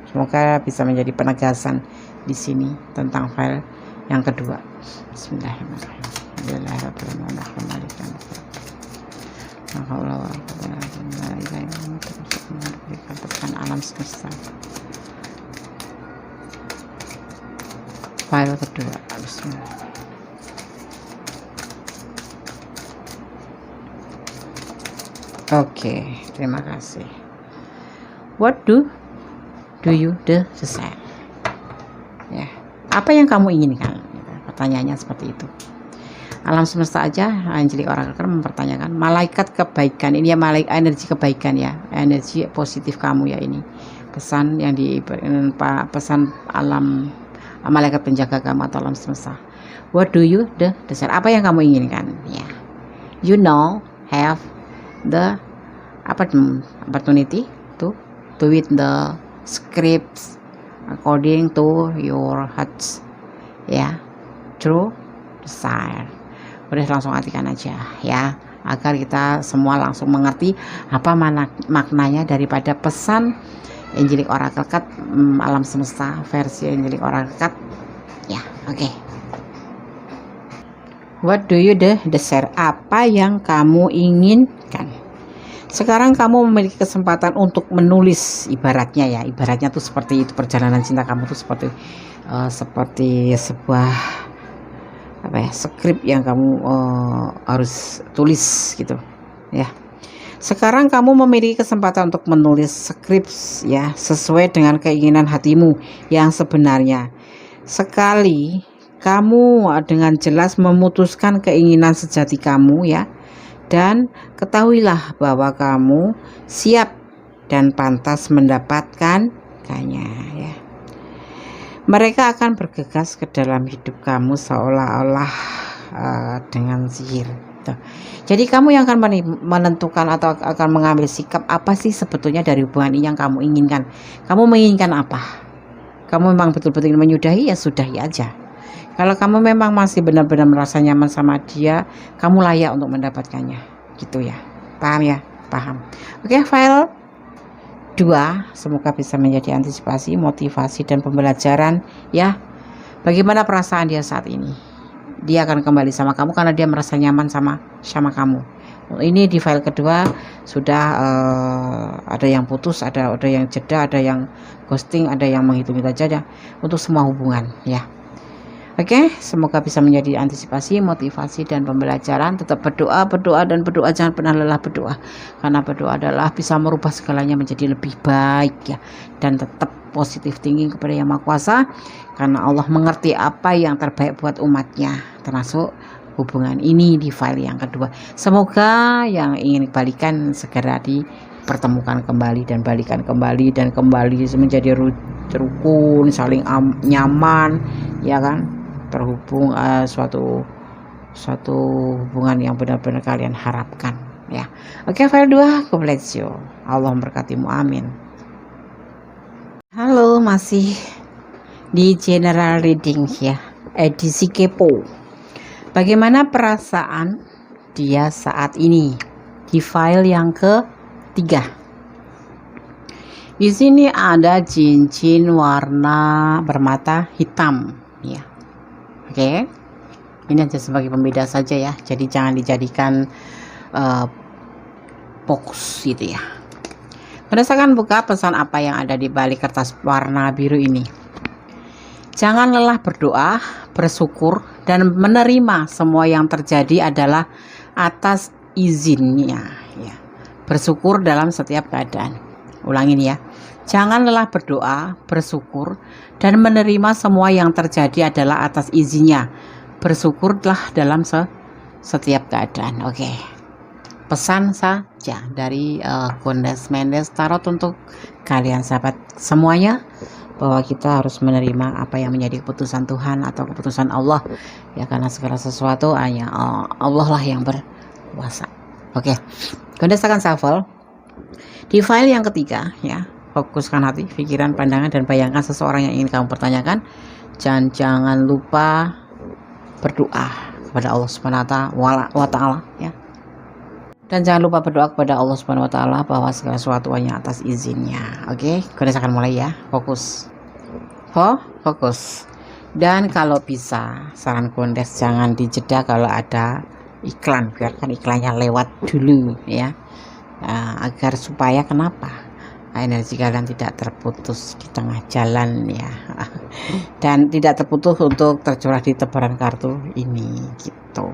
Semoga bisa menjadi penegasan di sini tentang file yang kedua. Bismillahirrahmanirrahim. Pesan alam semesta file kedua. Bismillah. Oke, terima kasih. What do you desire? Ya, apa yang kamu inginkan? Pertanyaannya seperti itu. Alam semesta aja, Angelic Oracle mempertanyakan malaikat kebaikan. Ini ya energi kebaikan ya, energi positif kamu ya ini. Pesan yang pesan alam malaikat penjaga kamu atau alam semesta. What do you desire? Apa yang kamu inginkan? Ya, you know have the opportunity to with the scripts according to your hearts. Ya, true desire. Udah langsung artikan aja ya, agar kita semua langsung mengerti apa maknanya daripada pesan Angelic Oracle Card alam semesta versi Angelic Oracle Card ya. Oke. What do you desire? Apa yang kamu inginkan? Sekarang kamu memiliki kesempatan untuk menulis, ibaratnya tuh seperti itu, perjalanan cinta kamu tuh seperti sebuah skrip yang kamu harus tulis gitu ya. Sekarang kamu memiliki kesempatan untuk menulis skrip ya, sesuai dengan keinginan hatimu yang sebenarnya. Sekali kamu dengan jelas memutuskan keinginan sejati kamu ya, dan ketahuilah bahwa kamu siap dan pantas mendapatkannya ya. Mereka akan bergegas ke dalam hidup kamu seolah-olah dengan sihir. Jadi kamu yang akan menentukan atau akan mengambil sikap apa sih sebetulnya dari hubungan ini yang kamu inginkan. Kamu menginginkan apa? Kamu memang betul-betul ingin menyudahi, ya sudahi aja. Kalau kamu memang masih benar-benar merasa nyaman sama dia, kamu layak untuk mendapatkannya. Gitu ya. Paham ya? Paham. Oke, file 2, semoga bisa menjadi antisipasi, motivasi, dan pembelajaran ya. Bagaimana perasaan dia saat ini? Dia akan kembali sama kamu karena dia merasa nyaman sama kamu. Ini di file kedua sudah ada yang putus, ada yang jeda, ada yang ghosting, ada yang menghitung saja untuk semua hubungan ya. Oke, semoga bisa menjadi antisipasi, motivasi, dan pembelajaran. Tetap berdoa, dan berdoa, jangan pernah lelah berdoa. Karena berdoa adalah bisa merubah segalanya menjadi lebih baik ya. Dan tetap positif thinking kepada Yang Maha Kuasa. Karena Allah mengerti apa yang terbaik buat umatnya. Termasuk hubungan ini di file yang kedua. Semoga yang ingin balikan segera dipertemukan kembali dan balikan kembali. Dan kembali menjadi rukun, saling nyaman ya kan. Terhubung suatu hubungan yang benar-benar kalian harapkan ya. Oke, file 2, God bless you. Allah memberkatimu, amin. Halo, masih di general reading ya, edisi kepo. Bagaimana perasaan dia saat ini di file yang ketiga. Di sini ada cincin warna bermata hitam ya. Oke, ini aja sebagai pembeda saja ya, jadi jangan dijadikan fokus gitu ya. Berdasarkan buka, pesan apa yang ada di balik kertas warna biru ini. Jangan lelah berdoa, bersyukur, dan menerima semua yang terjadi adalah atas izinnya ya. Bersyukur dalam setiap keadaan. Ulangin ya. Jangan lelah berdoa, bersyukur, dan menerima semua yang terjadi adalah atas izinnya. Bersyukurlah dalam setiap keadaan. Oke. Pesan saja dari Kondes Mendes Tarot untuk kalian sahabat semuanya, bahwa kita harus menerima apa yang menjadi keputusan Tuhan atau keputusan Allah ya, karena segala sesuatu hanya Allah lah yang berkuasa. Oke. Kondes akan shuffle di file yang ketiga ya. Fokuskan hati, pikiran, pandangan, dan bayangkan seseorang yang ingin kamu pertanyakan. Jangan lupa berdoa kepada Allah Subhanahu wa Ta'ala ya. Dan jangan lupa berdoa kepada Allah Subhanahu wa Ta'ala bahwa segala sesuatu hanya atas izinnya. Oke, Kondes akan mulai ya. Fokus. Fokus. Dan kalau bisa, saran Kondes jangan dijeda kalau ada iklan, biarkan iklannya lewat dulu ya. Agar supaya kenapa? Energi kalian tidak terputus di tengah jalan ya, dan tidak terputus untuk tercurah di tebaran kartu ini gitu.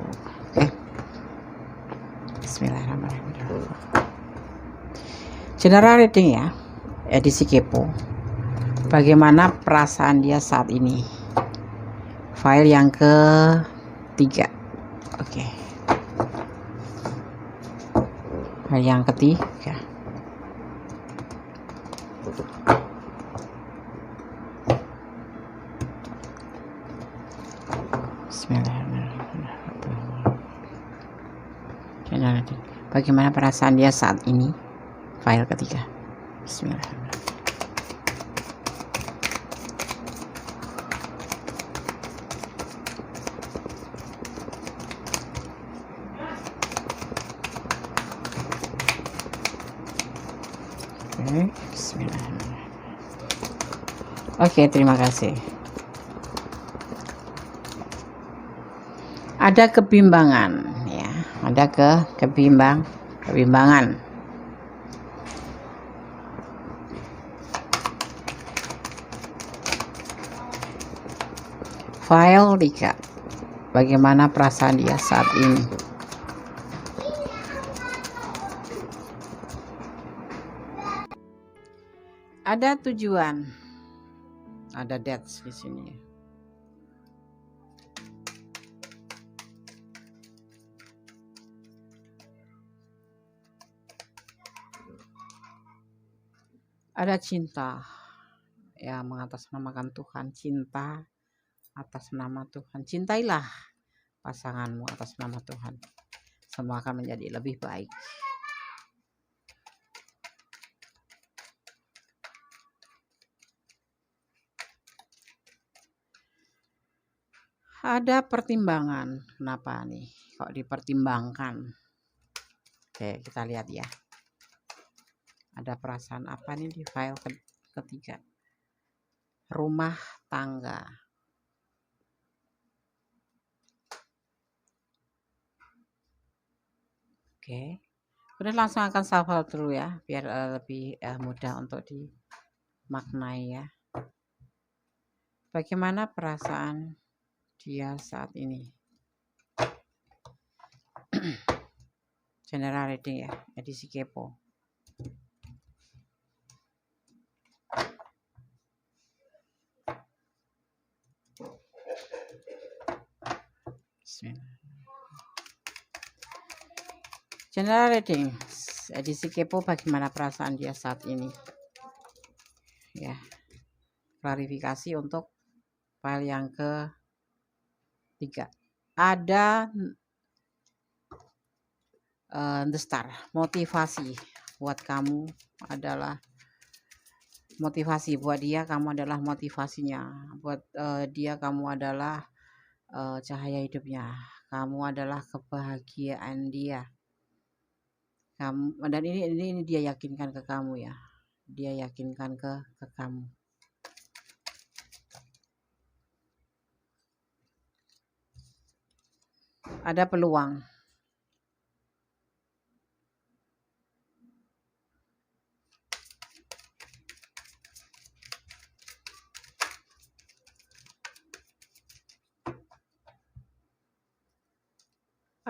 Oke. Bismillahirrahmanirrahim. General reading ya, edisi kepo. Bagaimana perasaan dia saat ini? File yang ketiga. Oke. Hal yang ketiga, Bismillahirrahmanirrahim. Bagaimana perasaan dia saat ini? File ketiga. Bismillahirrahmanirrahim. Bismillahirrahmanirrahim. Oke, terima kasih. Ada kebimbangan, ya. Ada kebimbangan. File 3. Bagaimana perasaan dia saat ini? Ada tujuan, ada dates di sini. Ada cinta, ya, mengatasnamakan Tuhan, cinta atas nama Tuhan. Cintailah pasanganmu atas nama Tuhan. Semua akan menjadi lebih baik. Ada pertimbangan. Kenapa nih kok dipertimbangkan? Oke, kita lihat ya. Ada perasaan apa nih di file ketiga? Rumah tangga. Oke. Udah, langsung akan shuffle dulu ya, biar lebih mudah untuk dimaknai ya. Bagaimana perasaan dia saat ini? General reading ya, edisi kepo. General reading edisi kepo, bagaimana perasaan dia saat ini? Ya, klarifikasi untuk file yang ke-3. Ada The Star, motivasi buat kamu adalah motivasi, buat dia kamu adalah motivasinya, buat dia kamu adalah cahaya hidupnya, kamu adalah kebahagiaan dia. Kamu, dan ini dia yakinkan ke kamu ya, dia yakinkan ke kamu. Ada peluang.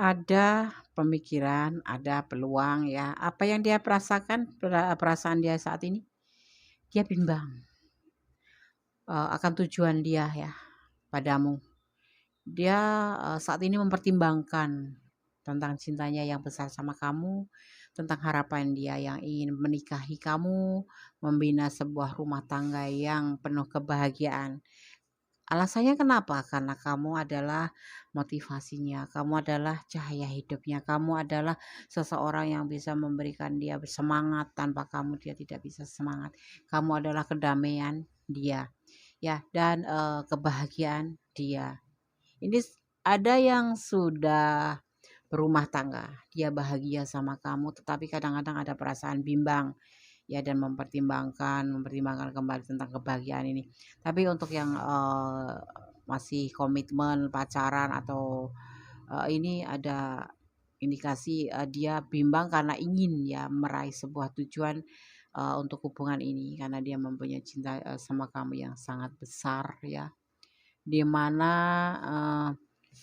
Ada pemikiran, ada peluang ya. Apa yang dia perasaan dia saat ini? Dia bimbang akan tujuan dia ya padamu. Dia saat ini mempertimbangkan tentang cintanya yang besar sama kamu, tentang harapan dia yang ingin menikahi kamu, membina sebuah rumah tangga yang penuh kebahagiaan. Alasannya kenapa? Karena kamu adalah motivasinya, kamu adalah cahaya hidupnya, kamu adalah seseorang yang bisa memberikan dia semangat. Tanpa kamu dia tidak bisa semangat. Kamu adalah kedamaian dia, ya, dan kebahagiaan dia. Ini ada yang sudah berumah tangga, dia bahagia sama kamu, tetapi kadang-kadang ada perasaan bimbang ya, dan mempertimbangkan kembali tentang kebahagiaan ini. Tapi untuk yang masih komitmen pacaran atau ini ada indikasi dia bimbang karena ingin ya meraih sebuah tujuan untuk hubungan ini, karena dia mempunyai cinta sama kamu yang sangat besar ya, dimana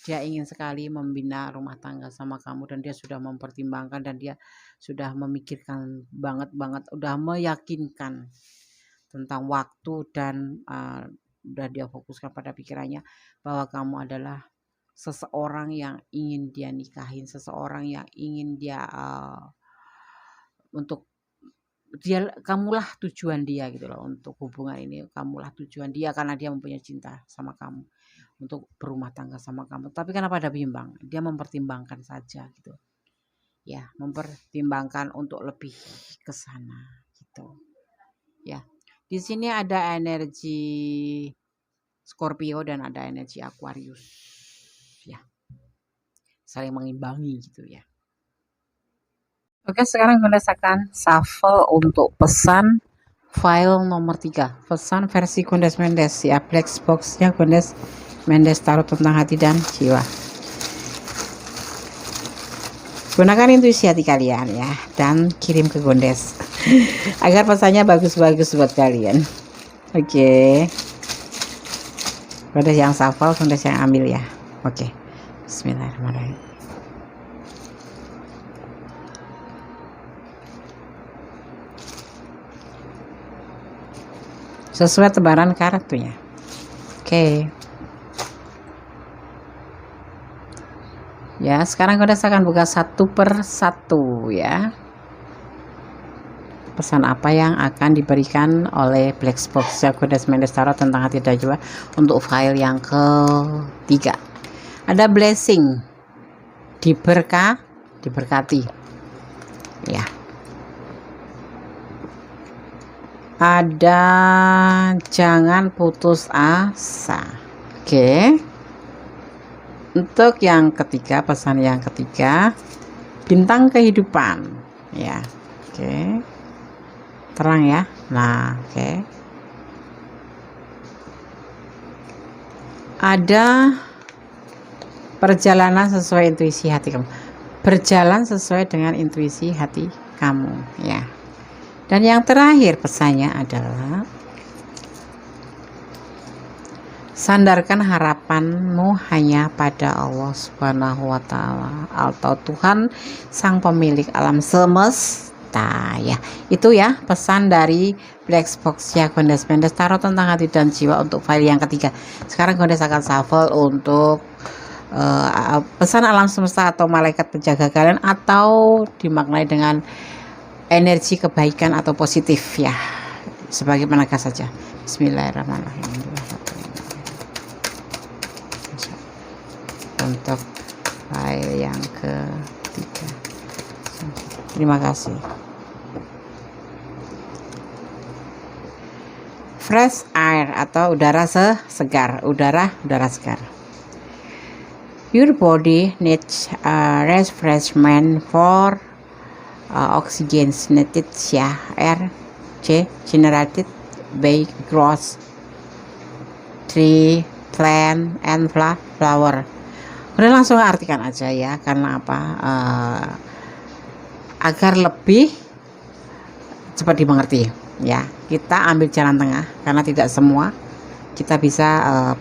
dia ingin sekali membina rumah tangga sama kamu, dan dia sudah mempertimbangkan, dan dia sudah memikirkan banget, udah meyakinkan tentang waktu, dan udah dia fokuskan pada pikirannya bahwa kamu adalah seseorang yang ingin dia nikahin, seseorang yang ingin dia untuk dia, kamulah tujuan dia gitu loh, untuk hubungan ini kamulah tujuan dia karena dia mempunyai cinta sama kamu, untuk berumah tangga sama kamu. Tapi kenapa ada bimbang? Dia mempertimbangkan saja gitu. Ya, mempertimbangkan untuk lebih ke sana gitu. Ya. Di sini ada energi Scorpio dan ada energi Aquarius. Ya. Saling mengimbangi gitu ya. Oke, sekarang gunakan shuffle untuk pesan file nomor 3. Pesan versi Gondes Mendes ya, black boxnya Gondes Mendes Tarot tentang hati dan jiwa. Gunakan intuisi hati kalian ya, dan kirim ke Gondes agar pesannya bagus-bagus buat kalian. Oke. Gondes yang shuffle, Gondes yang ambil ya. Oke. Bismillahirrahmanirrahim. Sesuai tebaran kartunya. Oke. Ya, sekarang Gondes akan buka satu per satu ya. Pesan apa yang akan diberikan oleh black box Gondes Mendes Tarot tentang hati dan jiwa untuk file yang ketiga. Ada blessing, diberkati ya. Ada jangan putus asa. Oke. Untuk yang ketiga, pesan yang ketiga, bintang kehidupan ya. Oke. Terang ya. Nah, oke. Ada perjalanan sesuai intuisi hati kamu. Berjalan sesuai dengan intuisi hati kamu ya. Dan yang terakhir pesannya adalah sandarkan harapanmu hanya pada Allah Subhanahu wa Ta'ala atau Tuhan Sang Pemilik alam semesta ya. Itu ya pesan dari black box ya Gondes Mendes Tarot tentang hati dan jiwa untuk file yang ketiga. Sekarang Gondes akan shuffle untuk pesan alam semesta atau malaikat penjaga kalian, atau dimaknai dengan energi kebaikan atau positif ya, sebagai penegak saja. Bismillahirrahmanirrahim. Untuk file yang ketiga. Terima kasih. Fresh air atau udara segar, udara segar. Your body needs refreshment for oxygen needed ya, air generated by grass, tree, plant, and flower. Udah langsung artikan aja ya, karena apa? Agar lebih cepat dimengerti ya. Kita ambil jalan tengah karena tidak semua kita bisa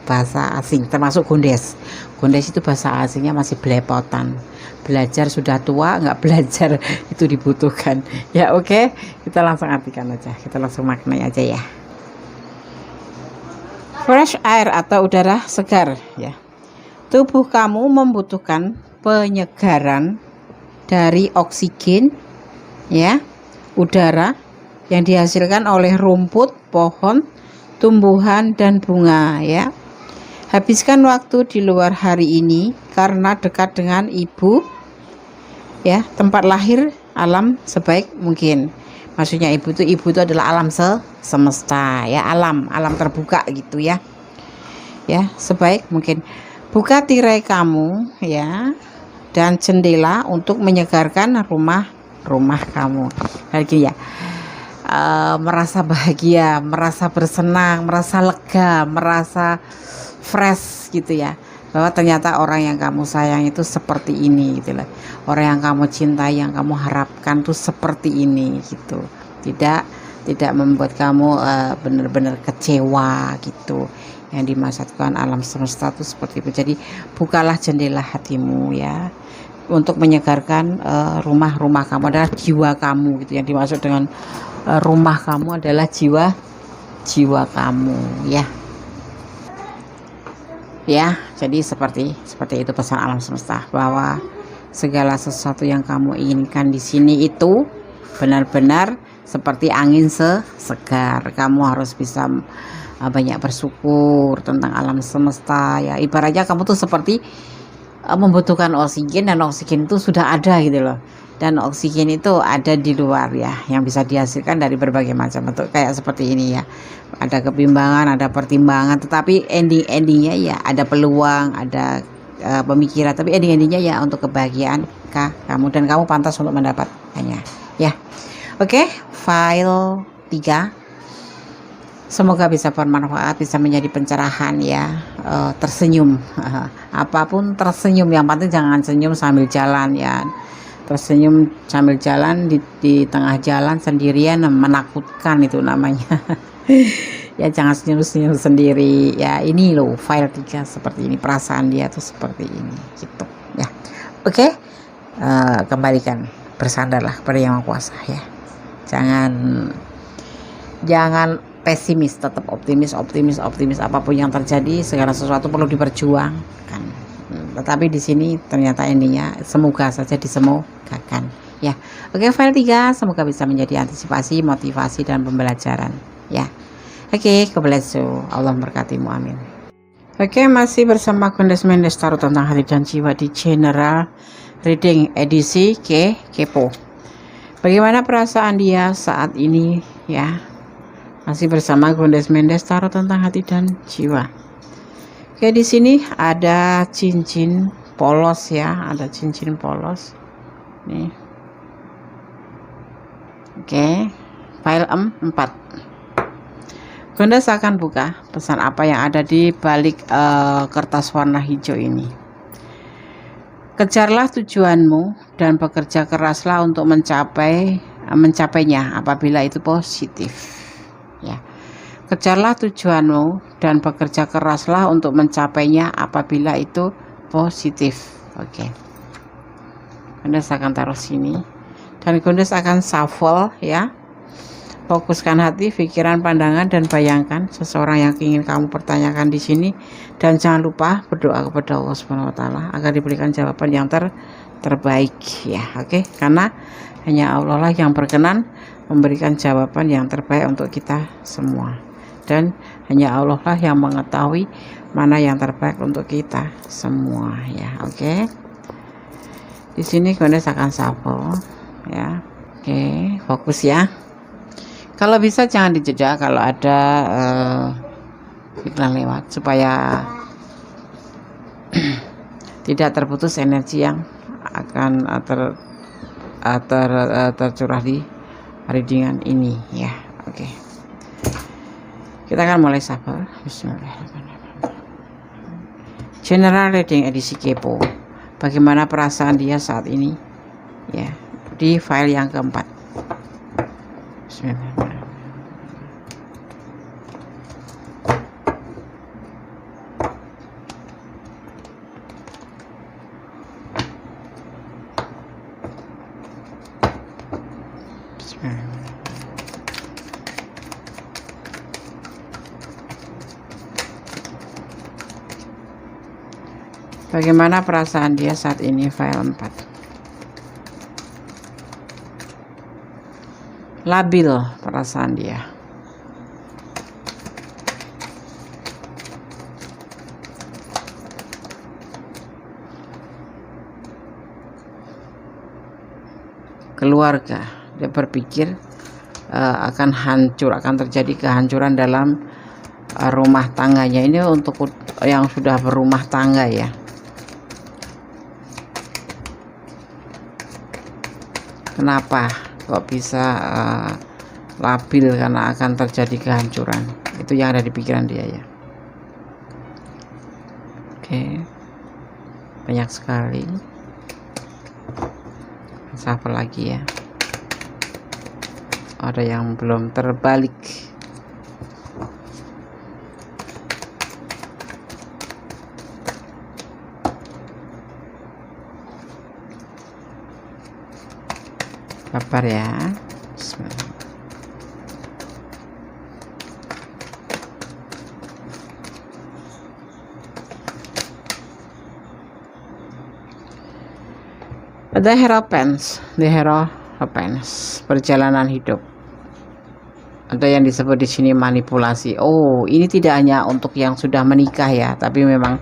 bahasa asing, termasuk Gondes. Gondes itu bahasa asingnya masih belepotan. Belajar sudah tua, nggak belajar itu dibutuhkan. Ya oke, kita langsung artikan aja, kita langsung maknai aja ya. Fresh air atau udara segar ya. Tubuh kamu membutuhkan penyegaran dari oksigen ya, udara yang dihasilkan oleh rumput, pohon, tumbuhan dan bunga ya. Habiskan waktu di luar hari ini karena dekat dengan ibu ya, tempat lahir alam sebaik mungkin. Maksudnya ibu itu adalah alam semesta ya, alam terbuka gitu ya. Ya, sebaik mungkin. Buka tirai kamu ya dan jendela untuk menyegarkan rumah kamu. Lagi ya. Merasa bahagia, merasa bersenang, merasa lega, merasa fresh gitu ya, bahwa ternyata orang yang kamu sayang itu seperti ini gitu loh. Orang yang kamu cintai, yang kamu harapkan tuh seperti ini gitu. Tidak membuat kamu benar-benar kecewa gitu. Yang dimaksudkan alam semesta tuh seperti itu. Jadi bukalah jendela hatimu ya, untuk menyegarkan rumah kamu, adalah jiwa kamu gitu. Yang dimaksud dengan rumah kamu adalah jiwa kamu ya. ya. Jadi seperti itu pesan alam semesta, bahwa segala sesuatu yang kamu inginkan di sini itu benar-benar seperti angin segar. Kamu harus bisa banyak bersyukur tentang alam semesta ya. Ibaratnya kamu tuh seperti membutuhkan oksigen, dan oksigen itu sudah ada gitu loh. Dan oksigen itu ada di luar ya, yang bisa dihasilkan dari berbagai macam bentuk, kayak seperti ini ya. Ada kebimbangan, ada pertimbangan, tetapi endingnya ya ada peluang, ada pemikiran, tapi endingnya ya untuk kebahagiaan kamu, dan kamu pantas untuk mendapatkannya ya. Oke, file 3 semoga bisa bermanfaat, bisa menjadi pencerahan ya. Tersenyum, apapun tersenyum, yang penting jangan senyum sambil jalan ya. Tersenyum sambil jalan di tengah jalan sendirian menakutkan itu namanya. Ya jangan senyum-senyum sendiri ya. Ini loh file 3 seperti ini, perasaan dia tuh seperti ini gitu ya. Oke, kembalikan, bersandarlah kepada Yang Maha Kuasa ya. Jangan pesimis, tetap optimis. Apapun yang terjadi, segala sesuatu perlu diperjuangkan. Tetapi di sini ternyata endingnya semoga saja disemogakan ya. Oke, file 3 semoga bisa menjadi antisipasi, motivasi, dan pembelajaran ya. Oke, God bless you. Allah memberkatimu, amin. Oke, masih bersama Gondes Mendes Tarot tentang hati dan jiwa di General Reading edisi Kepo. Bagaimana perasaan dia saat ini ya? Masih bersama Gondes Mendes Tarot tentang hati dan jiwa. Oke, di sini ada cincin polos ya, ada cincin polos. Nih. Oke, file 4. Gondes akan buka pesan apa yang ada di balik kertas warna hijau ini. Kejarlah tujuanmu dan bekerja keraslah untuk mencapainya apabila itu positif. Ya. Kejarlah tujuanmu dan bekerja keraslah untuk mencapainya apabila itu positif. Oke. Gondes akan taruh sini dan Gondes akan shuffle ya. Fokuskan hati, pikiran, pandangan, dan bayangkan seseorang yang ingin kamu pertanyakan di sini, dan jangan lupa berdoa kepada Allah Subhanahu wa taala agar diberikan jawaban yang terbaik ya. Oke, karena hanya Allah lah yang berkenan memberikan jawaban yang terbaik untuk kita semua, dan hanya Allah lah yang mengetahui mana yang terbaik untuk kita semua ya. Oke, di sini Gondes akan shuffle ya. Oke, fokus ya. Kalau bisa jangan dijeda kalau ada iklan lewat, supaya tidak terputus energi yang akan tercurah di readingan ini ya. Oke. Kita akan mulai sabar. Bismillahirrahmanirrahim. General Reading edisi Kepo. Bagaimana perasaan dia saat ini ya, di file yang keempat. Bismillahirrahmanirrahim. Bagaimana perasaan dia saat ini, file 4. Labil perasaan dia. Keluarga, dia berpikir akan hancur, akan terjadi kehancuran dalam rumah tangganya. Ini untuk yang sudah berumah tangga ya. Kenapa kok bisa labil? Karena akan terjadi kehancuran. Itu yang ada di pikiran dia ya. Oke, banyak sekali. Shuffle lagi ya. Ada yang belum terbalik. Sabar ya. Bismillah. The Hierophants, perjalanan hidup. Ada yang disebut di sini manipulasi. Oh, ini tidak hanya untuk yang sudah menikah ya, tapi memang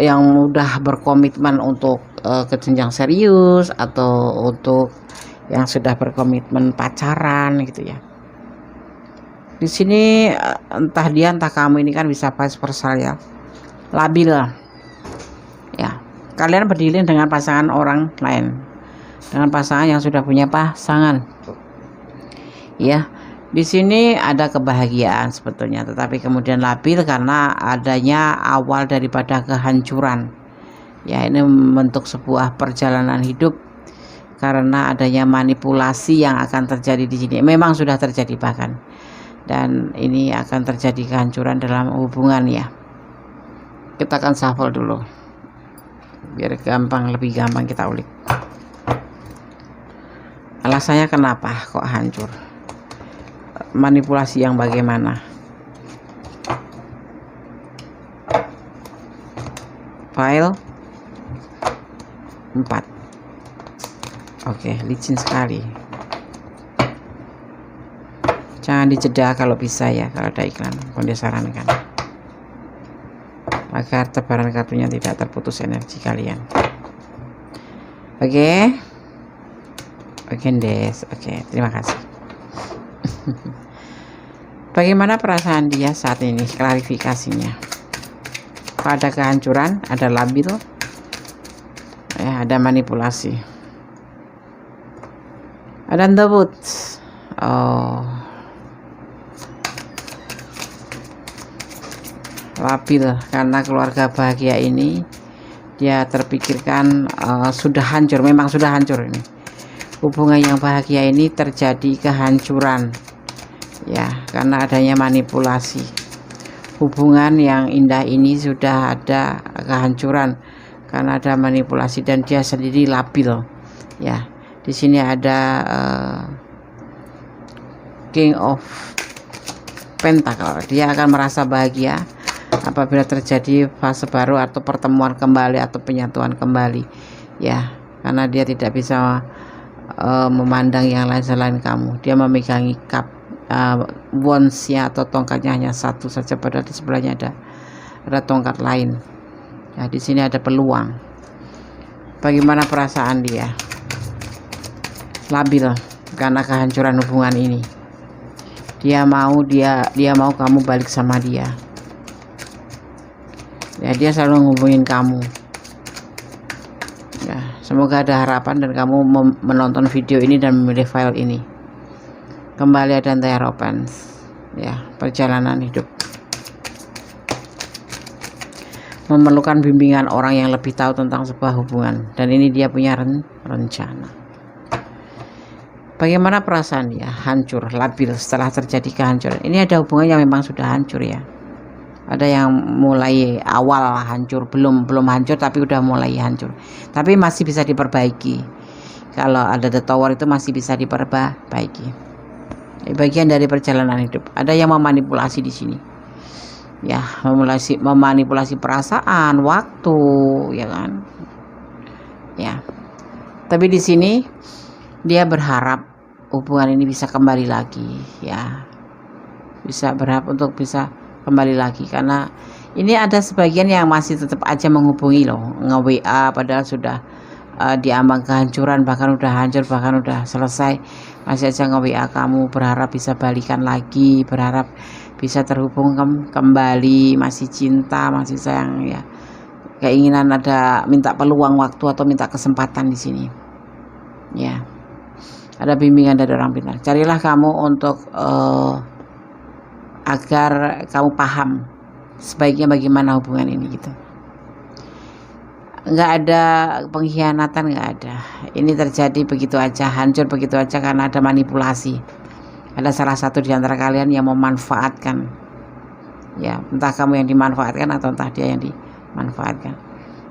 yang udah berkomitmen untuk ke jenjang serius atau untuk yang sudah berkomitmen pacaran gitu ya. Di sini entah dia entah kamu ini kan bisa vice versa ya, labil ya. Kalian berdilin dengan pasangan orang lain, dengan pasangan yang sudah punya pasangan ya. Di sini ada kebahagiaan sebetulnya, tetapi kemudian labil karena adanya awal daripada kehancuran ya. Ini membentuk sebuah perjalanan hidup karena adanya manipulasi yang akan terjadi di sini. Memang sudah terjadi bahkan, dan ini akan terjadi kehancuran dalam hubungan ya. Kita akan shuffle dulu biar lebih gampang kita ulik. Alasannya kenapa kok hancur, manipulasi yang bagaimana. File 4. Oke, licin sekali. Jangan dijeda kalau bisa ya, kalau ada iklan pun disarankan, agar tebaran kartunya tidak terputus energi kalian. Oke, Des. Oke, terima kasih. Bagaimana perasaan dia saat ini? Klarifikasinya. Ada kehancuran, ada labil, ya, ada manipulasi, ada the woods. Oh, labil karena keluarga bahagia ini dia terpikirkan sudah hancur. Memang sudah hancur ini. Hubungan yang bahagia ini terjadi kehancuran ya, karena adanya manipulasi. Hubungan yang indah ini sudah ada kehancuran karena ada manipulasi, dan dia sendiri labil ya. Di sini ada King of Pentacle. Dia akan merasa bahagia apabila terjadi fase baru atau pertemuan kembali atau penyatuan kembali ya, karena dia tidak bisa memandang yang lain selain kamu. Dia memegangi cup wands-nya atau tongkatnya hanya satu saja, padahal di sebelahnya ada tongkat lain ya. Di sini ada peluang. Bagaimana perasaan dia? Labil karena kehancuran hubungan ini. Dia mau kamu balik sama dia ya. Dia selalu menghubungin kamu ya. Semoga ada harapan dan kamu menonton video ini dan memilih file ini. Kembali ada The Hierophants ya, perjalanan hidup. Memerlukan bimbingan orang yang lebih tahu tentang sebuah hubungan, dan ini dia punya rencana. Bagaimana perasaan dia? Hancur, labil setelah terjadi kehancuran. Ini ada hubungan yang memang sudah hancur ya. Ada yang mulai awal hancur, belum hancur tapi udah mulai hancur, tapi masih bisa diperbaiki. Kalau ada The Tower itu masih bisa diperbaiki. Bagian dari perjalanan hidup. Ada yang memanipulasi di sini ya, memanipulasi perasaan, waktu ya kan ya. Tapi di sini dia berharap hubungan ini bisa kembali lagi ya, bisa berharap untuk bisa kembali lagi, karena ini ada sebagian yang masih tetap aja menghubungi loh, nge-WA padahal sudah diambang kehancuran, bahkan udah hancur, bahkan udah selesai, masih aja nge-WA kamu, berharap bisa balikan lagi, berharap bisa terhubung kembali, masih cinta, masih sayang ya. Keinginan ada, minta peluang waktu atau minta kesempatan di sini ya. Ada bimbingan dari orang pintar. Carilah kamu untuk agar kamu paham sebaiknya bagaimana hubungan ini gitu. Nggak ada pengkhianatan, nggak ada. Ini terjadi begitu aja, hancur begitu aja karena ada manipulasi. Ada salah satu di antara kalian yang memanfaatkan ya, entah kamu yang dimanfaatkan atau entah dia yang dimanfaatkan.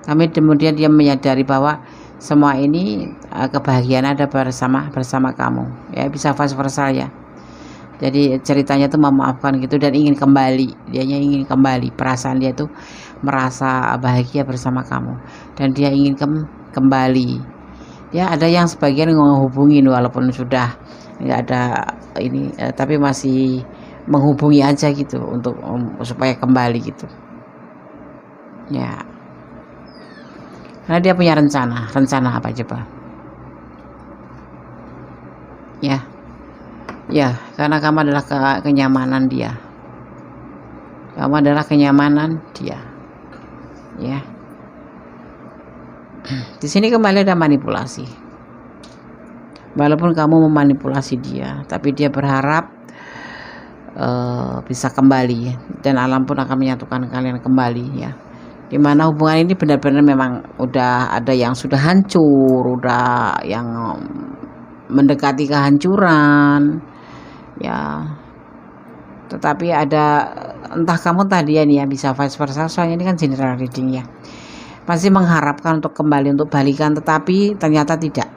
Kemudian dia menyadari bahwa semua ini kebahagiaan ada bersama kamu ya, bisa vice versa ya. Jadi ceritanya tuh memaafkan gitu dan ingin kembali, dianya ingin kembali, perasaan dia tuh merasa bahagia bersama kamu dan dia ingin kembali Ya, ada yang sebagian menghubungin walaupun sudah nggak ada ini, tapi masih menghubungi aja gitu untuk supaya kembali gitu. Ya, karena dia punya rencana apa coba? Ya, ya, karena kamu adalah kenyamanan dia. Kamu adalah kenyamanan dia. Ya. Di sini kembali ada manipulasi. Walaupun kamu memanipulasi dia, tapi dia berharap bisa kembali, dan alam pun akan menyatukan kalian kembali ya. Dimana hubungan ini benar-benar memang udah ada yang sudah hancur, udah yang mendekati kehancuran ya. Tetapi ada, entah kamu tadi ya nih ya, bisa vice versa, soalnya ini kan general reading ya, masih mengharapkan untuk kembali, untuk balikan, tetapi ternyata tidak.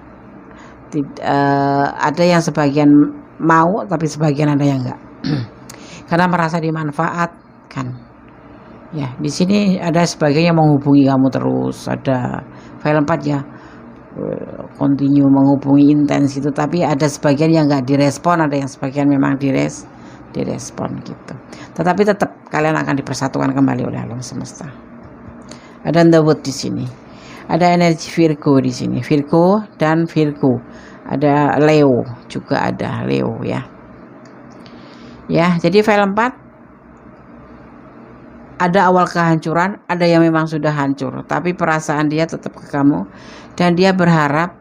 Ada yang sebagian mau, tapi sebagian ada yang enggak. Karena merasa dimanfaatkan ya. Di sini ada sebagian yang menghubungi kamu terus, ada file 4 ya, continue menghubungi intens itu, tapi ada sebagian yang enggak direspon, ada yang sebagian memang direspon gitu. Tetapi tetap kalian akan dipersatukan kembali oleh alam semesta. Ada Underwood di sini, ada energi Virgo di sini, Virgo dan Virgo, ada Leo juga, ada Leo ya. Ya, jadi file 4 ada awal kehancuran, ada yang memang sudah hancur, tapi perasaan dia tetap ke kamu, dan dia berharap,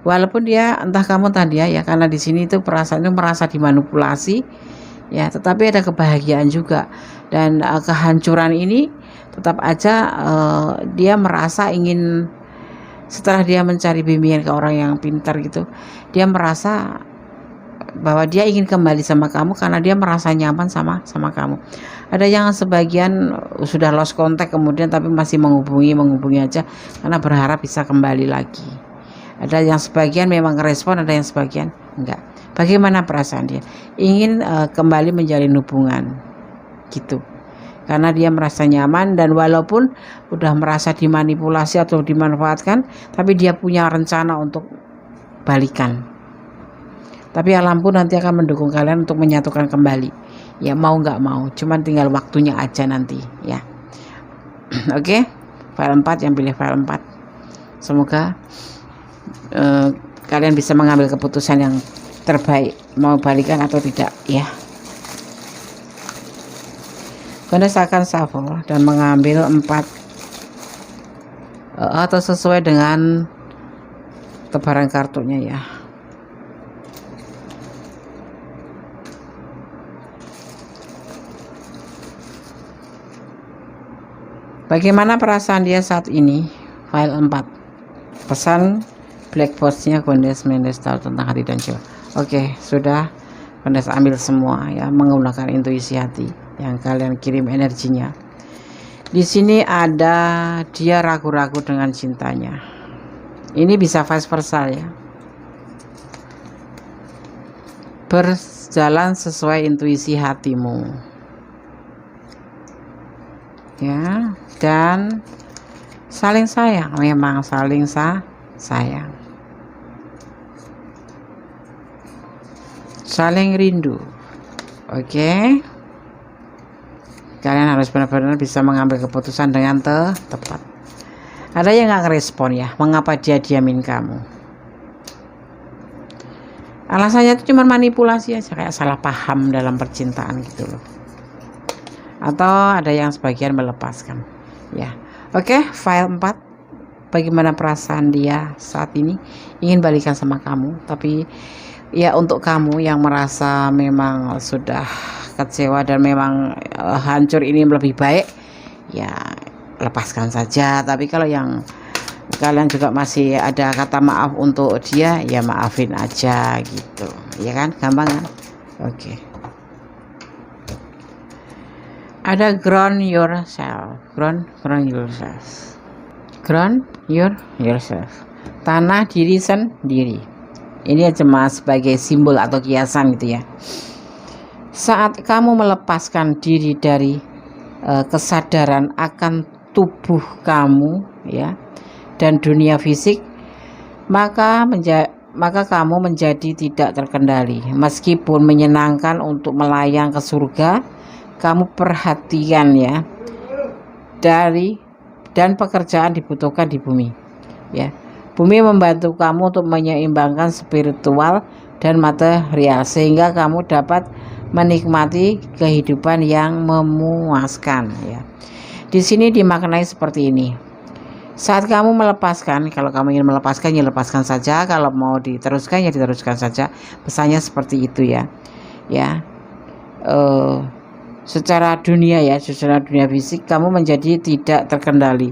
walaupun dia entah kamu tadi ya, karena di sini itu perasaan itu merasa dimanipulasi ya, tetapi ada kebahagiaan juga, dan kehancuran ini tetap aja dia merasa ingin, setelah dia mencari bimbingan ke orang yang pintar gitu, dia merasa bahwa dia ingin kembali sama kamu karena dia merasa nyaman sama kamu. Ada yang sebagian sudah lost contact kemudian tapi masih menghubungi aja karena berharap bisa kembali lagi. Ada yang sebagian memang respon, ada yang sebagian enggak. Bagaimana perasaan dia? Ingin kembali menjalin hubungan gitu. Karena dia merasa nyaman, dan walaupun udah merasa dimanipulasi atau dimanfaatkan, tapi dia punya rencana untuk balikan. Tapi alam pun nanti akan mendukung kalian untuk menyatukan kembali. Ya mau nggak mau, cuman tinggal waktunya aja nanti ya. Oke, file 4 yang pilih file 4. Semoga kalian bisa mengambil keputusan yang terbaik, mau balikan atau tidak ya. Kalian akan shuffle dan mengambil 4 atau sesuai dengan tebaran kartunya ya. Bagaimana perasaan dia saat ini? File 4. Pesan black box-nya Kondes Mendes tahu tentang hati dan jiwa. Oke, sudah. Kondes ambil semua ya, menggunakan intuisi hati yang kalian kirim energinya. Di sini ada dia ragu-ragu dengan cintanya. Ini bisa vice versa ya. Berjalan sesuai intuisi hatimu. Ya, dan saling sayang, memang saling sayang, saling rindu. Oke, kalian harus benar-benar bisa mengambil keputusan dengan tepat. Ada yang nggak ngerespon ya, mengapa dia diamin kamu? Alasannya itu cuma manipulasi aja, kayak salah paham dalam percintaan gitu loh. Atau ada yang sebagian melepaskan ya. Oke, file 4. Bagaimana perasaan dia saat ini? Ingin balikan sama kamu, tapi ya untuk kamu yang merasa memang sudah kecewa dan memang hancur, ini lebih baik ya lepaskan saja. Tapi kalau yang kalian juga masih ada kata maaf untuk dia, ya maafin aja gitu ya kan, gampang kan. Oke. Ada ground yourself, ground yourself, ground yourself, tanah diri sendiri. Ini cuma sebagai simbol atau kiasan gitu ya. Saat kamu melepaskan diri dari kesadaran akan tubuh kamu ya, dan dunia fisik, maka kamu menjadi tidak terkendali. Meskipun menyenangkan untuk melayang ke surga, kamu perhatian ya dan pekerjaan dibutuhkan di bumi. Ya, bumi membantu kamu untuk menyeimbangkan spiritual dan material sehingga kamu dapat menikmati kehidupan yang memuaskan. Ya, di sini dimaknai seperti ini. Saat kamu melepaskan, kalau kamu ingin melepaskan ya lepaskan saja, kalau mau diteruskan ya diteruskan saja. Pesannya seperti itu ya. Ya, secara dunia ya, secara dunia fisik kamu menjadi tidak terkendali.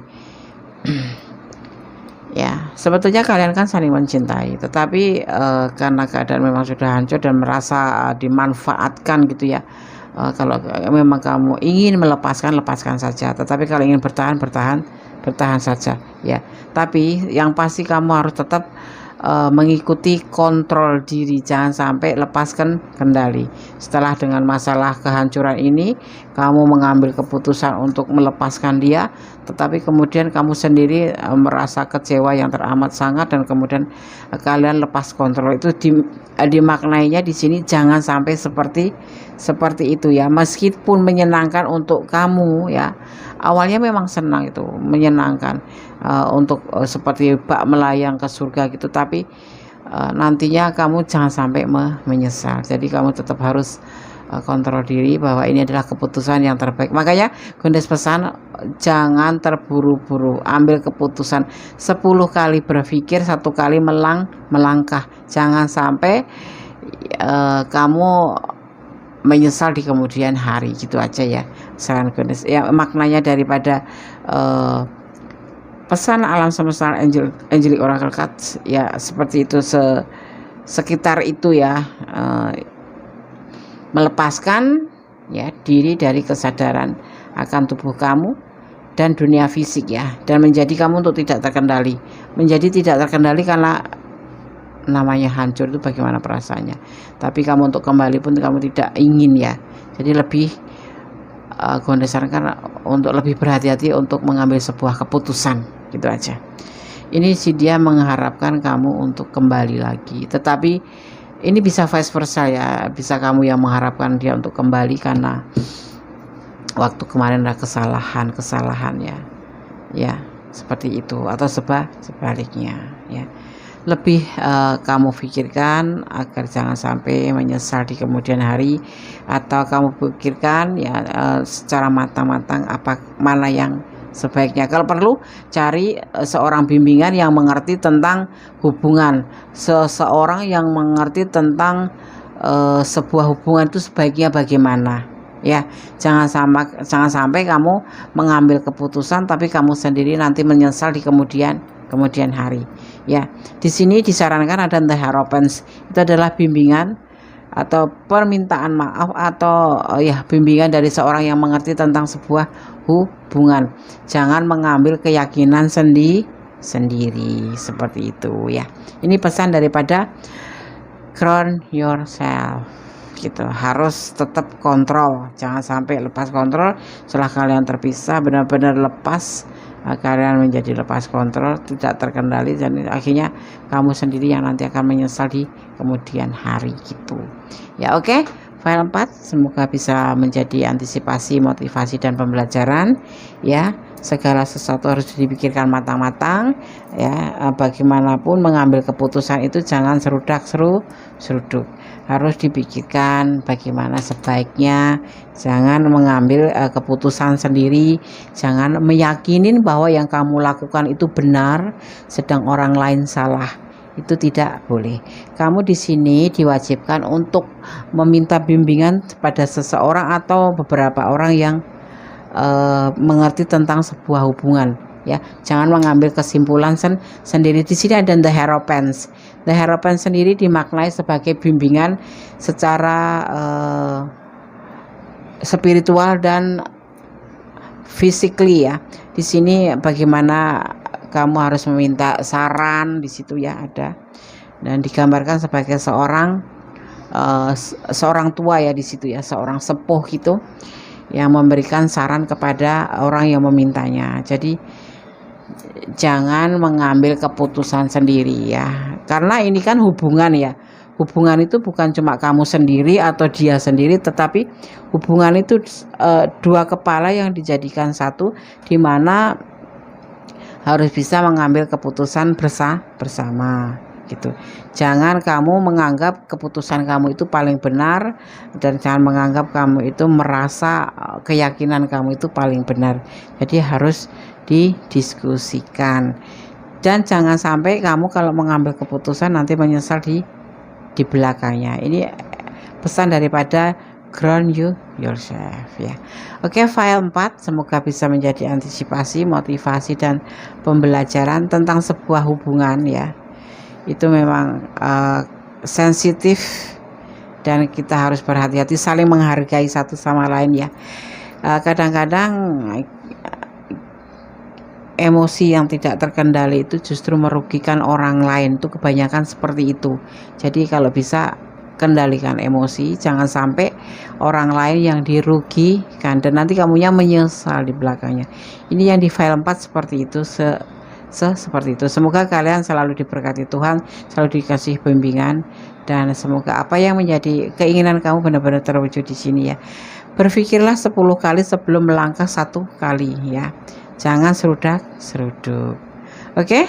Ya, sebetulnya kalian kan saling mencintai, tetapi karena keadaan memang sudah hancur dan merasa dimanfaatkan gitu ya. Kalau memang kamu ingin melepaskan, lepaskan saja. Tetapi kalau ingin bertahan saja ya. Tapi yang pasti kamu harus tetap mengikuti kontrol diri, jangan sampai lepaskan kendali. Setelah dengan masalah kehancuran ini kamu mengambil keputusan untuk melepaskan dia, tetapi kemudian kamu sendiri merasa kecewa yang teramat sangat dan kemudian kalian lepas kontrol. Itu dimaknainya di sini jangan sampai seperti itu ya. Meskipun menyenangkan untuk kamu ya, awalnya memang senang, itu menyenangkan untuk seperti bak melayang ke surga gitu, tapi nantinya kamu jangan sampai menyesal. Jadi kamu tetap harus kontrol diri bahwa ini adalah keputusan yang terbaik. Makanya Gondes pesan jangan terburu-buru, ambil keputusan 10 kali berpikir, 1 kali melangkah. Jangan sampai kamu menyesal di kemudian hari, gitu aja ya saran Gondes ya. Maknanya daripada pesan alam semesta Angelic Oracle Cards ya seperti itu, sekitar itu ya. Melepaskan ya diri dari kesadaran akan tubuh kamu dan dunia fisik ya, dan menjadi kamu untuk tidak terkendali. Menjadi tidak terkendali karena namanya hancur itu bagaimana perasaannya, tapi kamu untuk kembali pun kamu tidak ingin ya. Jadi lebih Gondes sarankan untuk lebih berhati-hati untuk mengambil sebuah keputusan, gitu aja. Ini sih dia mengharapkan kamu untuk kembali lagi, tetapi ini bisa vice versa ya, bisa kamu yang mengharapkan dia untuk kembali karena waktu kemarin ada kesalahan ya seperti itu, atau sebaliknya ya. Lebih kamu pikirkan agar jangan sampai menyesal di kemudian hari, atau kamu pikirkan ya secara matang-matang mana yang sebaiknya. Kalau perlu cari seorang bimbingan yang mengerti tentang hubungan, seseorang yang mengerti tentang sebuah hubungan itu sebaiknya bagaimana ya. Jangan sampai kamu mengambil keputusan tapi kamu sendiri nanti menyesal di kemudian hari ya. Di sini disarankan ada The Hierophants, itu adalah bimbingan atau permintaan maaf atau ya bimbingan dari seorang yang mengerti tentang sebuah hubungan. Jangan mengambil keyakinan sendiri seperti itu ya. Ini pesan daripada Ground Yourself gitu. Harus tetap kontrol, jangan sampai lepas kontrol. Setelah kalian terpisah benar-benar lepas, kalian menjadi lepas kontrol, tidak terkendali, dan akhirnya kamu sendiri yang nanti akan menyesal di kemudian hari gitu ya. Oke, file 4 semoga bisa menjadi antisipasi, motivasi dan pembelajaran ya. Segala sesuatu harus dipikirkan matang-matang ya. Bagaimanapun mengambil keputusan itu jangan seruduk, harus dipikirkan bagaimana sebaiknya. Jangan mengambil keputusan sendiri, jangan meyakinin bahwa yang kamu lakukan itu benar sedang orang lain salah. Itu tidak boleh. Kamu di sini diwajibkan untuk meminta bimbingan pada seseorang atau beberapa orang yang mengerti tentang sebuah hubungan ya. Jangan mengambil kesimpulan sendiri. Di sini ada The Hierophants. The Hierophants sendiri dimaknai sebagai bimbingan secara spiritual dan physically ya. Di sini bagaimana kamu harus meminta saran, di situ ya ada, dan digambarkan sebagai seorang tua ya di situ ya, seorang sepuh gitu yang memberikan saran kepada orang yang memintanya. Jadi jangan mengambil keputusan sendiri ya, karena ini kan hubungan ya. Hubungan itu bukan cuma kamu sendiri atau dia sendiri, tetapi hubungan itu dua kepala yang dijadikan satu, di mana harus bisa mengambil keputusan bersama gitu. Jangan kamu menganggap keputusan kamu itu paling benar, dan jangan menganggap kamu itu merasa keyakinan kamu itu paling benar. Jadi harus didiskusikan, dan jangan sampai kamu kalau mengambil keputusan nanti menyesal di belakangnya. Ini pesan daripada ground yourself ya. Oke, file 4 semoga bisa menjadi antisipasi, motivasi dan pembelajaran tentang sebuah hubungan ya. Itu memang sensitif, dan kita harus berhati-hati saling menghargai satu sama lain ya. Kadang-kadang emosi yang tidak terkendali itu justru merugikan orang lain, itu kebanyakan seperti itu. Jadi kalau bisa kendalikan emosi, jangan sampai orang lain yang dirugikan dan nanti kamunya menyesal di belakangnya. Ini yang di file 4 seperti itu, seperti itu. Semoga kalian selalu diberkati Tuhan, selalu dikasih bimbingan, dan semoga apa yang menjadi keinginan kamu benar-benar terwujud di sini ya. Berpikirlah 10 kali sebelum melangkah 1 kali ya. Jangan seruduk. Oke?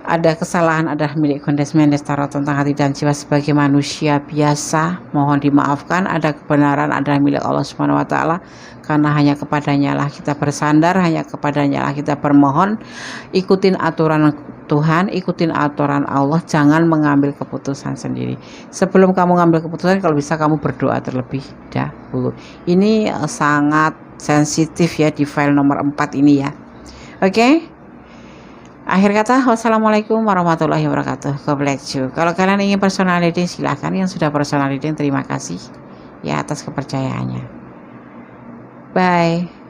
Ada kesalahan adalah milik Kondes Mendes Tarot tentang hati dan jiwa sebagai manusia biasa, mohon dimaafkan. Ada kebenaran adalah milik Allah Subhanahu wa taala, karena hanya kepadanya lah kita bersandar, hanya kepadanya lah kita bermohon. Ikutin aturan Tuhan, ikutin aturan Allah, jangan mengambil keputusan sendiri. Sebelum kamu ngambil keputusan, kalau bisa kamu berdoa terlebih dahulu. Ini sangat sensitif ya di file nomor 4 ini ya. Oke? Akhir kata, wassalamualaikum warahmatullahi wabarakatuh. God bless you. Kalau kalian ingin personal reading silahkan, yang sudah personal reading terima kasih ya atas kepercayaannya. Bye.